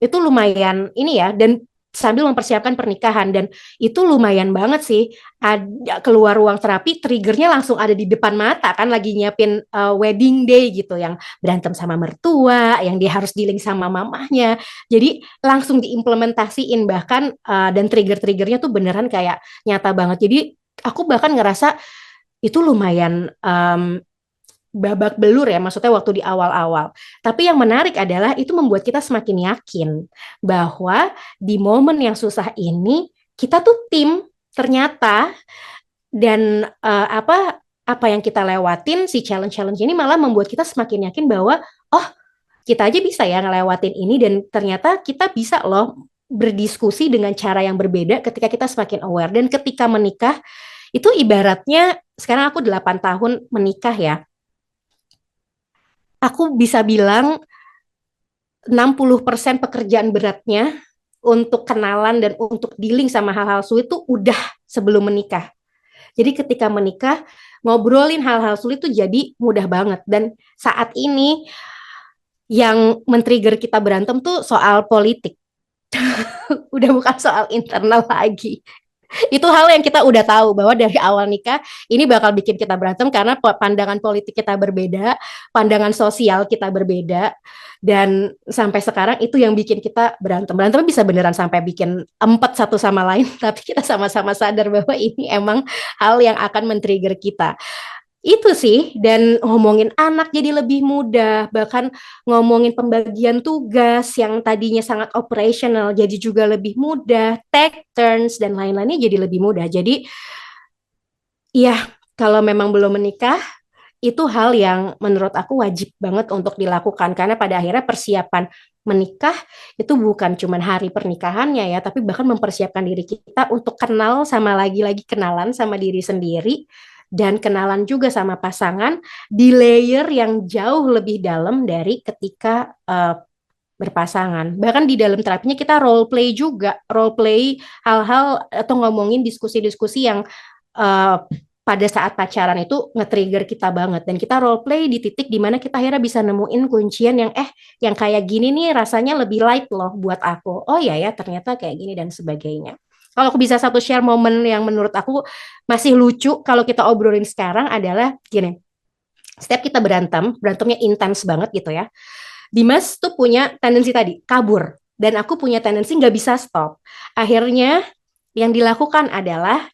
itu lumayan ini ya, dan sambil mempersiapkan pernikahan, dan itu lumayan banget sih. Ada keluar ruang terapi, triggernya langsung ada di depan mata kan, lagi nyiapin wedding day gitu, yang berantem sama mertua, yang dia harus dealing sama mamahnya, jadi langsung diimplementasiin bahkan, dan trigger-triggernya tuh beneran kayak nyata banget. Jadi aku bahkan ngerasa itu lumayan babak belur ya, maksudnya waktu di awal-awal. Tapi yang menarik adalah itu membuat kita semakin yakin bahwa di momen yang susah ini kita tuh tim ternyata, dan apa yang kita lewatin, si challenge-challenge ini malah membuat kita semakin yakin bahwa oh, kita aja bisa ya ngelewatin ini, dan ternyata kita bisa loh berdiskusi dengan cara yang berbeda ketika kita semakin aware. Dan ketika menikah itu ibaratnya, sekarang aku 8 tahun menikah ya, aku bisa bilang 60% pekerjaan beratnya untuk kenalan dan untuk dealing sama hal-hal sulit itu udah sebelum menikah. Jadi ketika menikah, ngobrolin hal-hal sulit itu jadi mudah banget. Dan saat ini yang men-trigger kita berantem tuh soal politik. Udah bukan soal internal lagi. Itu hal yang kita udah tahu bahwa dari awal nikah ini bakal bikin kita berantem karena pandangan politik kita berbeda, pandangan sosial kita berbeda, dan sampai sekarang itu yang bikin kita berantem. Berantem bisa beneran sampai bikin empat satu sama lain, tapi kita sama-sama sadar bahwa ini emang hal yang akan men-trigger kita. Itu sih, dan ngomongin anak jadi lebih mudah, bahkan ngomongin pembagian tugas yang tadinya sangat operational jadi juga lebih mudah, take turns dan lain-lainnya jadi lebih mudah. Jadi ya, kalau memang belum menikah, itu hal yang menurut aku wajib banget untuk dilakukan karena pada akhirnya persiapan menikah itu bukan cuma hari pernikahannya ya, tapi bahkan mempersiapkan diri kita untuk kenal sama lagi-lagi kenalan sama diri sendiri dan kenalan juga sama pasangan di layer yang jauh lebih dalam dari ketika berpasangan. Bahkan di dalam terapinya kita role play juga, role play hal-hal atau ngomongin diskusi-diskusi yang uh, pada saat pacaran itu nge-trigger kita banget dan kita role play di titik dimana kita akhirnya bisa nemuin kuncian yang kayak gini nih rasanya lebih light loh buat aku. Oh ya ternyata kayak gini dan sebagainya. Kalau aku bisa satu share momen yang menurut aku masih lucu kalau kita obrolin sekarang adalah gini. Setiap kita berantemnya intens banget gitu ya. Dimas tuh punya tendensi tadi kabur dan aku punya tendensi nggak bisa stop. Akhirnya yang dilakukan adalah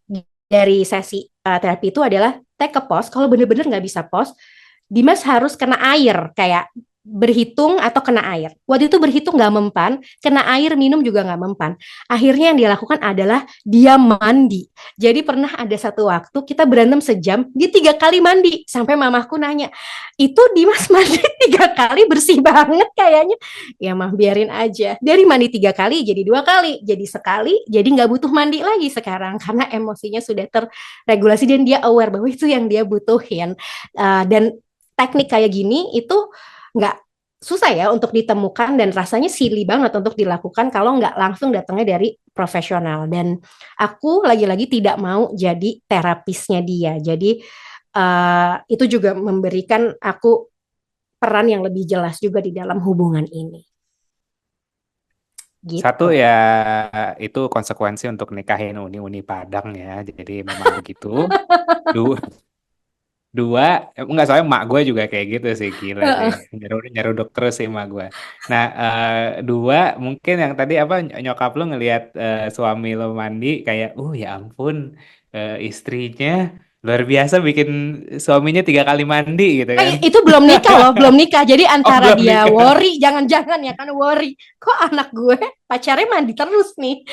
dari sesi terapi itu adalah take a pause. Kalau bener-bener nggak bisa pause, Dimas harus kena air, kayak berhitung atau kena air. Waktu itu berhitung nggak mempan, kena air minum juga nggak mempan. Akhirnya yang dia lakukan adalah dia mandi. Jadi pernah ada satu waktu kita berantem sejam, dia 3 kali mandi. Sampai mamaku nanya, itu Dimas mandi 3 kali bersih banget kayaknya. Ya mah biarin aja. Dari mandi 3 kali jadi 2 kali, jadi sekali, jadi nggak butuh mandi lagi sekarang karena emosinya sudah terregulasi dan dia aware bahwa itu yang dia butuhin. Dan teknik kayak gini itu nggak susah ya untuk ditemukan dan rasanya silly banget untuk dilakukan kalau nggak langsung datangnya dari profesional. Dan aku lagi-lagi tidak mau jadi terapisnya dia. Jadi itu juga memberikan aku peran yang lebih jelas juga di dalam hubungan ini. Satu Gitu. ya itu konsekuensi untuk nikahin uni-uni Padang ya. Jadi memang begitu. Dua, dua enggak soalnya mak gue juga kayak gitu sih gila sih. Nyeruduk terus sih mak gue. Nah, dua mungkin yang tadi apa nyokap lu ngelihat suami lo mandi kayak, ya ampun istrinya luar biasa bikin suaminya 3 kali mandi gitu kan. Itu belum nikah loh, belum nikah. Jadi Oh antara belum dia nikah. worry, jangan-jangan ya kan worry. Kok anak gue pacarnya mandi terus nih?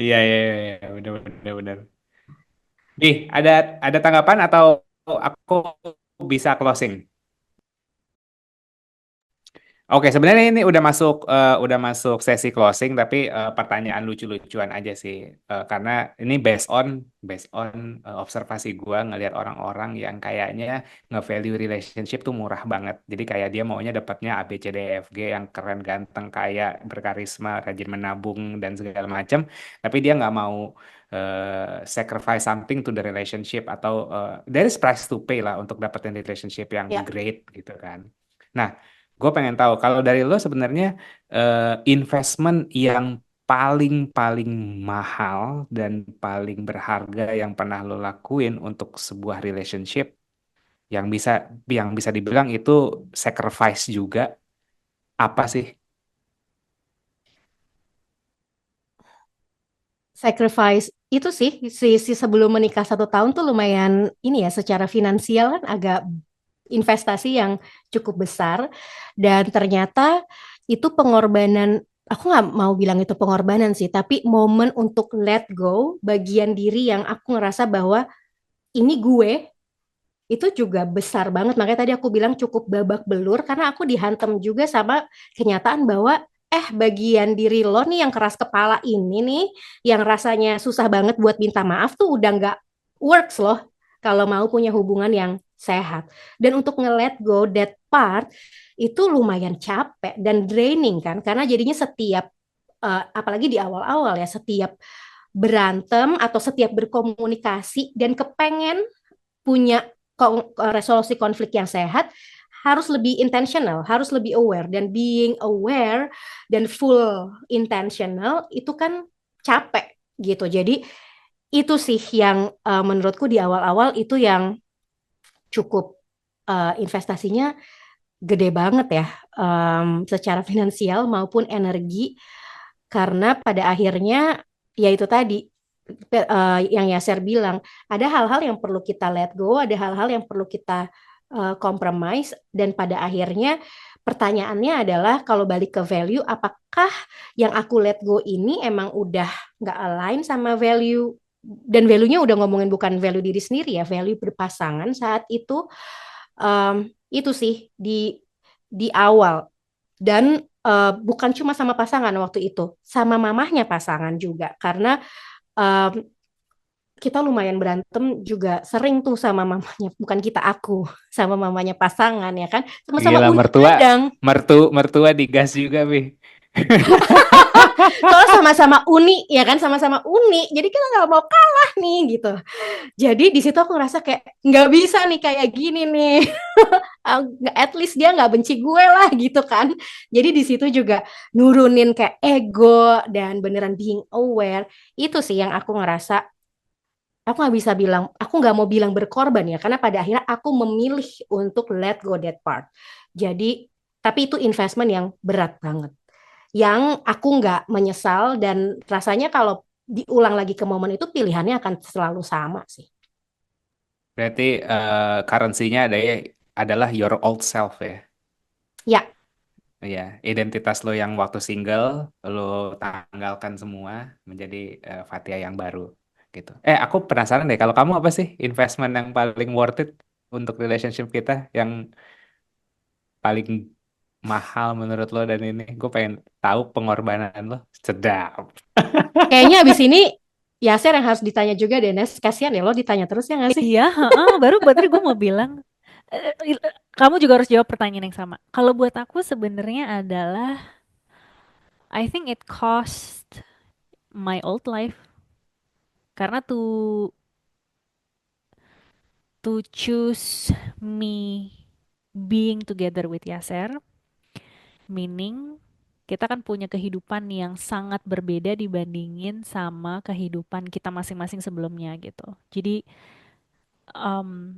Iya iya iya benar benar benar. Nih, ada tanggapan atau aku bisa closing? Oke, sebenarnya ini udah masuk sesi closing, tapi pertanyaan lucu-lucuan aja sih. Karena ini based on observasi gua ngelihat orang-orang yang kayaknya nge-value relationship tuh murah banget. Jadi kayak dia maunya dapatnya A B C D E F G yang keren, ganteng, kaya, berkarisma, rajin menabung dan segala macam. Tapi dia nggak mau sacrifice something to the relationship atau there is price to pay lah untuk dapetin relationship yang Ya, great gitu kan. Nah, gue pengen tahu kalau dari lo sebenarnya investment yang paling paling mahal dan paling berharga yang pernah lo lakuin untuk sebuah relationship yang bisa yang bisa dibilang itu sacrifice juga apa sih? sacrifice itu sih si sebelum menikah 1 tahun tuh lumayan ini ya secara finansial kan agak investasi yang cukup besar dan ternyata itu pengorbanan. Aku nggak mau bilang itu pengorbanan sih, tapi momen untuk let go bagian diri yang aku ngerasa bahwa ini gue itu juga besar banget. Makanya tadi aku bilang cukup babak belur karena aku dihantam juga sama kenyataan bahwa bagian diri lo nih yang keras kepala ini nih yang rasanya susah banget buat minta maaf tuh udah nggak works loh kalau mau punya hubungan yang sehat. Dan untuk nge-let go that part itu lumayan capek dan draining kan karena jadinya setiap apalagi di awal-awal ya setiap berantem atau setiap berkomunikasi dan kepengen punya resolusi konflik yang sehat harus lebih intentional, harus lebih aware dan being aware dan full intentional itu kan capek. gitu. Jadi itu sih yang menurutku di awal-awal itu yang cukup investasinya gede banget ya, secara finansial maupun energi, karena pada akhirnya ya itu tadi, yang Yaser bilang, ada hal-hal yang perlu kita let go, ada hal-hal yang perlu kita compromise, dan pada akhirnya pertanyaannya adalah kalau balik ke value, apakah yang aku let go ini emang udah nggak align sama value, dan value-nya udah ngomongin bukan value diri sendiri ya, value berpasangan saat itu. Itu sih di awal, dan bukan cuma sama pasangan waktu itu, sama mamahnya pasangan juga, karena em, kita lumayan berantem juga sering tuh sama mamanya, bukan kita, aku sama mamanya pasangan ya kan, sama-sama Gila, unik mertua, kadang. mertua digas juga, Pi. Soalnya sama-sama uni ya kan, sama-sama uni, jadi kita nggak mau kalah nih gitu. Jadi di situ aku ngerasa kayak nggak bisa nih kayak gini nih. At least dia nggak benci gue lah gitu kan. Jadi di situ juga nurunin kayak ego dan beneran being aware. Itu sih yang aku ngerasa, aku nggak bisa bilang, aku nggak mau bilang berkorban ya, karena pada akhirnya aku memilih untuk let go that part. Jadi tapi itu investment yang berat banget, yang aku nggak menyesal, dan rasanya kalau diulang lagi ke momen itu pilihannya akan selalu sama sih. Berarti currency-nya adalah your old self ya. Ya, Iya, identitas lo yang waktu single, lo tanggalkan semua menjadi Fatia yang baru gitu. Aku penasaran deh, kalau kamu apa sih investment yang paling worth it untuk relationship kita, yang paling mahal menurut lo, dan ini gue pengen tahu pengorbanan lo. Sedap. kayaknya abis ini Yaser yang harus ditanya juga deh, Nes. Kasihan ya lo ditanya terus ya nggak sih? Iya, heeh, baru tadi gue mau bilang, kamu juga harus jawab pertanyaan yang sama. Kalau buat aku sebenarnya adalah, I think it cost my old life, karena to choose me being together with Yaser, meaning kita kan punya kehidupan yang sangat berbeda dibandingin sama kehidupan kita masing-masing sebelumnya gitu. Jadi um,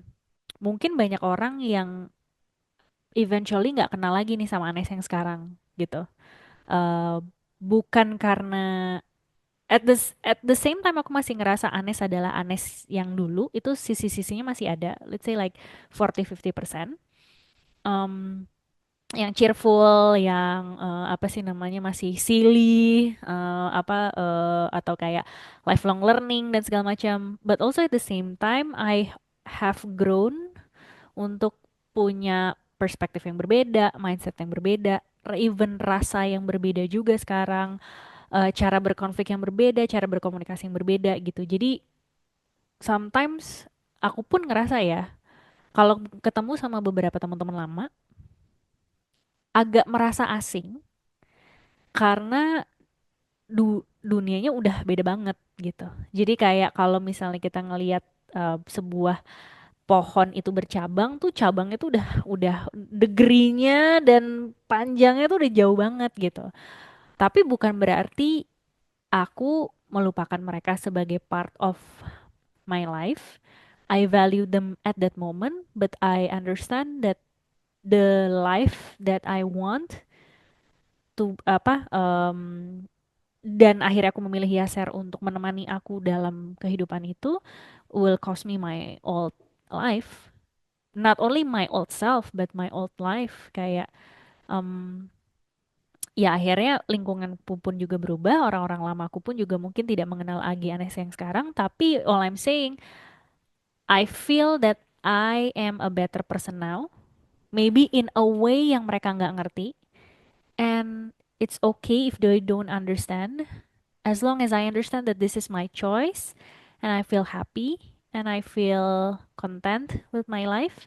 mungkin banyak orang yang eventually nggak kenal lagi nih sama Anes yang sekarang gitu. Eh, Bukan karena at the same time aku masih ngerasa Anes adalah Anes yang dulu, itu sisi-sisinya masih ada. Let's say like 40-50%. Um, yang cheerful, yang apa sih namanya, masih silly, atau kayak lifelong learning dan segala macam. But also at the same time I have grown untuk punya perspektif yang berbeda, mindset yang berbeda, even rasa yang berbeda juga sekarang, cara berkonflik yang berbeda, cara berkomunikasi yang berbeda gitu. Jadi sometimes aku pun ngerasa ya, kalau ketemu sama beberapa teman-teman lama agak merasa asing karena dunianya udah beda banget gitu. Jadi kayak kalau misalnya kita ngelihat sebuah pohon itu bercabang tuh, cabangnya tuh udah degree-nya dan panjangnya tuh udah jauh banget gitu. Tapi bukan berarti aku melupakan mereka sebagai part of my life. I value them at that moment, but I understand that the life that I want to dan akhirnya aku memilih Yaser untuk menemani aku dalam kehidupan itu, will cost me my old life, not only my old self but my old life. Kayak um, ya akhirnya lingkungan pun juga berubah, orang-orang lamaku pun juga mungkin tidak mengenal Agi Anes yang sekarang, tapi all I'm saying, I feel that I am a better person now, maybe in a way yang mereka nggak ngerti, and it's okay if they don't understand, as long as I understand that this is my choice and I feel happy and I feel content with my life,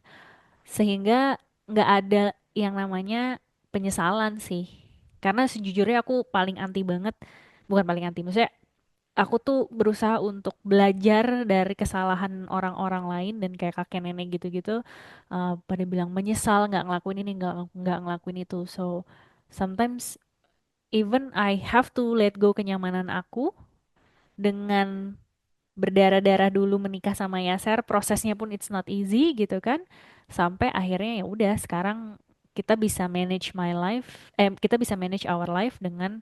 sehingga nggak ada yang namanya penyesalan sih. Karena sejujurnya aku paling anti banget, bukan paling anti, maksudnya aku tuh berusaha untuk belajar dari kesalahan orang-orang lain, dan kayak kakek nenek gitu-gitu pada bilang menyesal nggak ngelakuin ini, nggak ngelakuin itu. So sometimes even I have to let go kenyamanan aku dengan berdarah-darah dulu menikah sama Yaser, prosesnya pun it's not easy gitu kan. Sampai akhirnya ya udah sekarang kita bisa manage my life, kita bisa manage our life dengan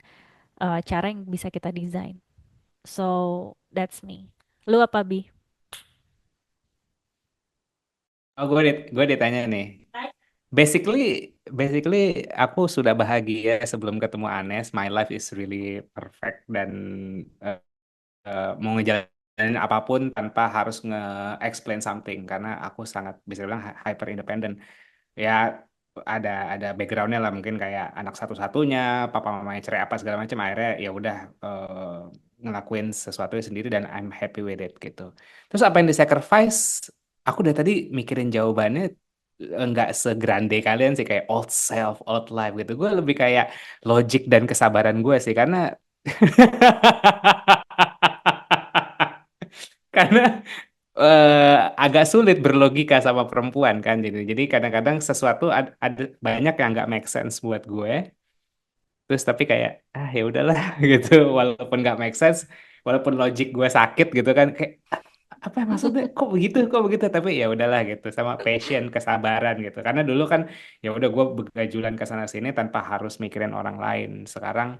cara yang bisa kita desain. So that's me. Lu apa Bi? Oh, gue ditanya nih. Basically, basically aku sudah bahagia sebelum ketemu Anes. My life is really perfect dan eh, mau ngejalanin apapun tanpa harus nge-explain something karena aku sangat bisa bilang hyper independent. Ya ada backgroundnya lah mungkin kayak anak satu-satunya, papa mamanya cerai apa segala macam akhirnya ya udah ngelakuin sesuatu sendiri dan I'm happy with it gitu. Terus apa yang di-sacrifice? Aku dari tadi mikirin jawabannya nggak segrande kalian sih kayak old self, old life gitu. Gue lebih kayak logic dan kesabaran gue sih karena karena agak sulit berlogika sama perempuan kan jadi kadang-kadang sesuatu ada banyak yang nggak make sense buat gue terus tapi kayak ya udahlah gitu walaupun nggak make sense walaupun logik gue sakit gitu kan kayak apa ya maksudnya kok begitu tapi ya udahlah gitu sama passion kesabaran gitu karena dulu kan ya udah gue begajulan ke sana sini tanpa harus mikirin orang lain sekarang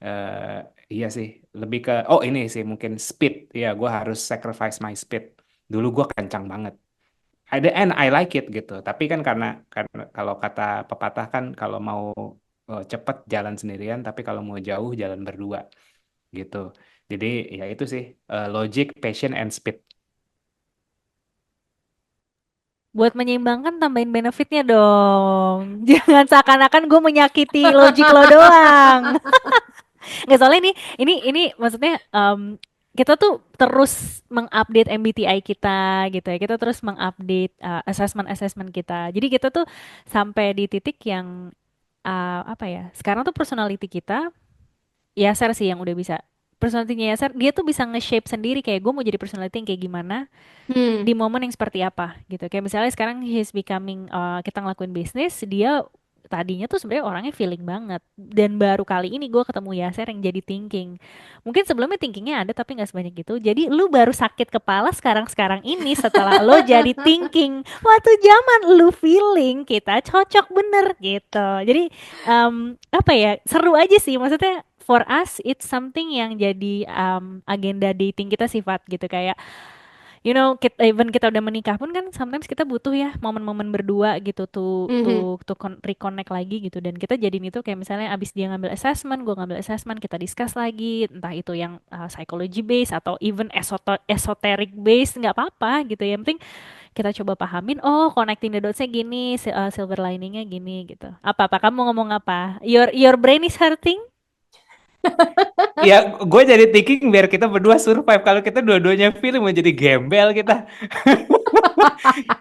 eh iya sih, lebih ke ini sih mungkin speed. Ya, gue harus sacrifice my speed. Dulu gue kencang banget. At the end I like it gitu. Tapi kan karena kalau kata pepatah kan kalau mau cepet jalan sendirian, tapi kalau mau jauh jalan berdua gitu. Jadi ya itu sih logic, passion, and speed. Buat menyeimbangkan tambahin benefitnya dong. Jangan seakan-akan gue menyakiti logik lo doang. Nggak soalnya ini maksudnya kita tuh terus mengupdate MBTI kita gitu ya. Kita terus mengupdate assessment kita. Jadi kita tuh sampai di titik yang apa ya? Sekarang tuh personality kita Yasser sih yang udah bisa. Personality-nya Yasser, dia tuh bisa nge-shape sendiri kayak gue mau jadi personality yang kayak gimana Hmm. di momen yang seperti apa gitu. Kayak misalnya sekarang he's becoming kita ngelakuin bisnis, dia tadinya tuh sebenarnya orangnya feeling banget dan baru kali ini gue ketemu Yaser yang jadi thinking. Mungkin sebelumnya thinkingnya ada tapi nggak sebanyak itu. Jadi lu baru sakit kepala sekarang ini setelah lo jadi thinking. Waktu zaman lu feeling kita cocok bener gitu. Jadi apa ya seru aja sih maksudnya. For us, it's something yang jadi agenda dating kita sifat gitu kayak even kita udah menikah pun kan sometimes kita butuh ya momen-momen berdua gitu Mhm. reconnect lagi gitu dan kita jadiin itu kayak misalnya abis dia ngambil assessment, gue ngambil assessment, kita discuss lagi entah itu yang psychology based atau even esoteric based nggak apa-apa gitu ya. Yang penting kita coba pahamin connecting the dots-nya gini, silver liningnya gini gitu. Apa kamu mau ngomong apa? Your brain is hurting? Ya, gue jadi thinking biar kita berdua survive. Kalau kita dua-duanya feeling mau jadi gembel kita.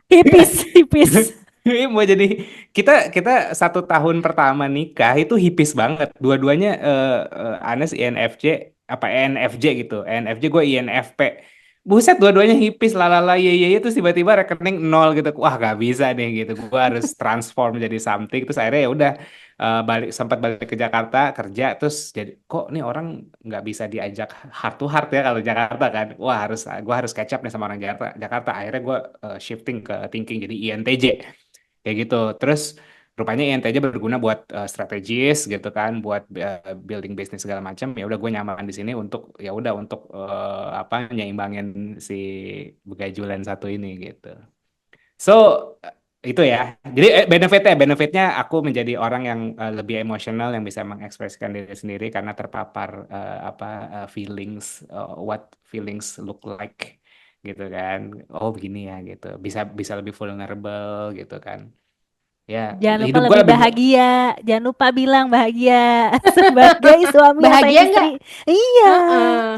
Hipis hipis. Ini mau jadi kita kita 1 tahun pertama nikah itu hipis banget. Dua-duanya Anes INFJ apa ENFJ gitu. ENFJ gue INFP. Buset dua-duanya hipis lalala ye terus tiba-tiba rekening nol gitu. Wah gak bisa nih gitu. Gue harus transform jadi something. Terus akhirnya ya udah sempat balik ke Jakarta kerja terus jadi kok nih orang nggak bisa diajak heart to heart ya kalau Jakarta kan. Wah gue harus catch up nih sama orang Jakarta. Jakarta akhirnya gue shifting ke thinking jadi INTJ kayak gitu. Terus rupanya INTJ berguna buat strategis gitu kan, buat building bisnis segala macam. Ya udah gue nyaman di sini untuk ya udah untuk apa nyeimbangin si begajulan satu ini gitu. So itu ya. Jadi benefitnya aku menjadi orang yang lebih emosional yang bisa mengekspresikan diri sendiri karena terpapar apa feelings what feelings look like gitu kan. Oh begini ya gitu. Bisa bisa lebih vulnerable gitu kan. Ya, Jangan lupa hidup gue lebih lebih bahagia. Jangan lupa bilang bahagia sebagai suami yang sayang Bahagia nggak? istri. Iya. Heeh.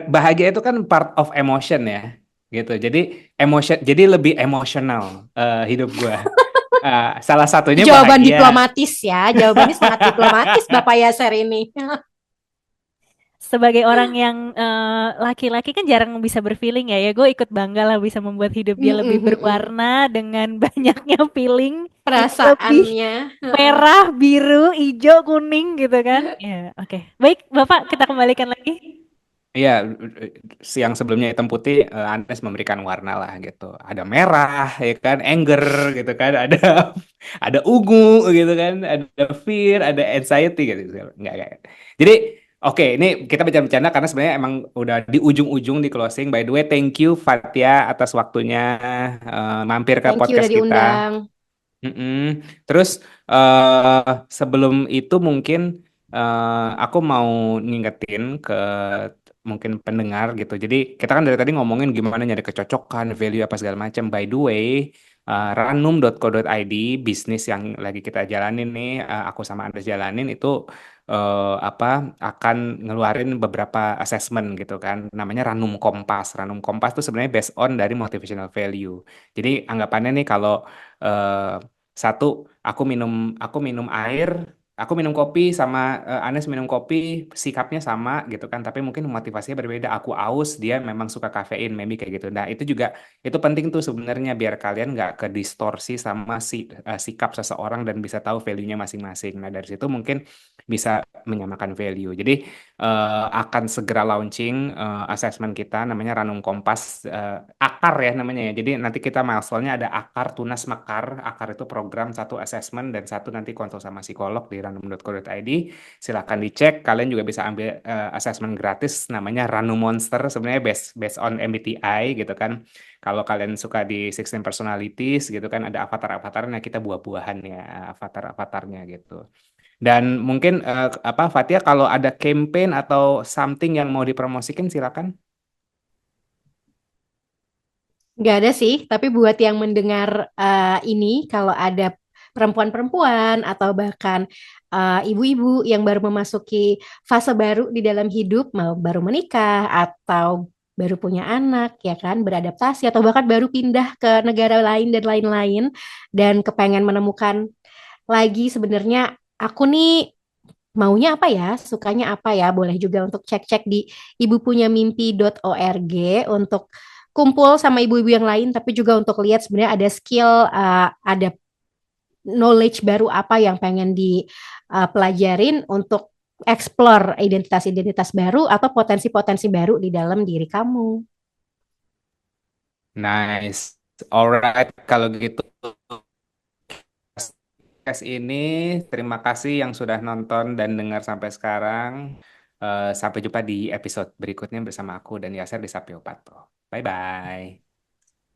bahagia itu kan part of emotion ya, gitu. Jadi jadi lebih emosional hidup gue. Salah satunya Jawaban bahagia. diplomatis ya. Jawabannya sangat diplomatis Bapak Yaser ini. sebagai orang yang laki-laki kan jarang bisa berfeeling ya. Ya gue ikut bangga lah bisa membuat hidup dia lebih berwarna dengan banyaknya feeling yang lebih Perasaannya. merah, biru, hijau, kuning gitu kan. Ya, oke. Baik, Bapak, kita kembalikan lagi. Iya, siang sebelumnya hitam putih, Anies memberikan warna lah gitu. Ada merah, ya kan, anger gitu kan, ada ada ungu gitu kan, ada fear, ada anxiety gitu. Enggak. Jadi, oke, ini kita bercanda-bercanda karena sebenarnya emang udah di ujung-ujung di closing. By the way, thank you Fatia atas waktunya mampir ke Thank you udah podcast kita. diundang. Mm-mm. Terus sebelum itu mungkin aku mau ngingetin ke mungkin pendengar gitu. Jadi kita kan dari tadi ngomongin gimana nyari kecocokan, value apa segala macam. By the way, ranum.co.id bisnis yang lagi kita jalanin nih, aku sama Andres jalanin itu apa akan ngeluarin beberapa assessment gitu kan. Namanya Ranum Kompas. Ranum Kompas itu sebenarnya based on dari motivational value. Jadi anggapannya nih kalau eh, satu, aku minum air, aku minum kopi sama Anes minum kopi, sikapnya sama gitu kan, tapi mungkin motivasinya berbeda. Aku aus, dia memang suka kafein, maybe kayak gitu. Nah, itu juga itu penting tuh sebenarnya biar kalian nggak kedistorsi sama sikap seseorang dan bisa tahu value-nya masing-masing. Nah, dari situ mungkin bisa menyamakan value. Jadi akan segera launching assessment kita namanya Ranum Kompas akar ya namanya ya. Jadi nanti kita milestone-nya ada akar tunas mekar. Akar itu program satu assessment dan satu nanti konsul sama psikolog di ranum.co.id. Silakan dicek. Kalian juga bisa ambil assessment gratis namanya Ranum Monster. Sebenarnya based on MBTI gitu kan. Kalau kalian suka di 16 personalities gitu kan ada avatar-avatarnya kita buah-buahan ya avatar-avatarnya gitu. Dan mungkin apa Fatia kalau ada campaign atau something yang mau dipromosikan silakan. Nggak ada sih, tapi buat yang mendengar ini, kalau ada perempuan-perempuan atau bahkan ibu-ibu yang baru memasuki fase baru di dalam hidup, mau baru menikah atau baru punya anak, ya kan, beradaptasi atau bahkan baru pindah ke negara lain dan lain-lain, dan kepengen menemukan lagi sebenarnya aku nih maunya apa ya, sukanya apa ya, boleh juga untuk cek-cek di ibupunyamimpi.org untuk kumpul sama ibu-ibu yang lain, tapi juga untuk lihat sebenarnya ada skill, ada knowledge baru apa yang pengen dipelajarin untuk explore identitas-identitas baru atau potensi-potensi baru di dalam diri kamu. Nice. Alright, kalau gitu podcast ini terima kasih yang sudah nonton dan dengar sampai sekarang. Sampai jumpa di episode berikutnya bersama aku dan Yaser di Sapio Pato. Bye bye.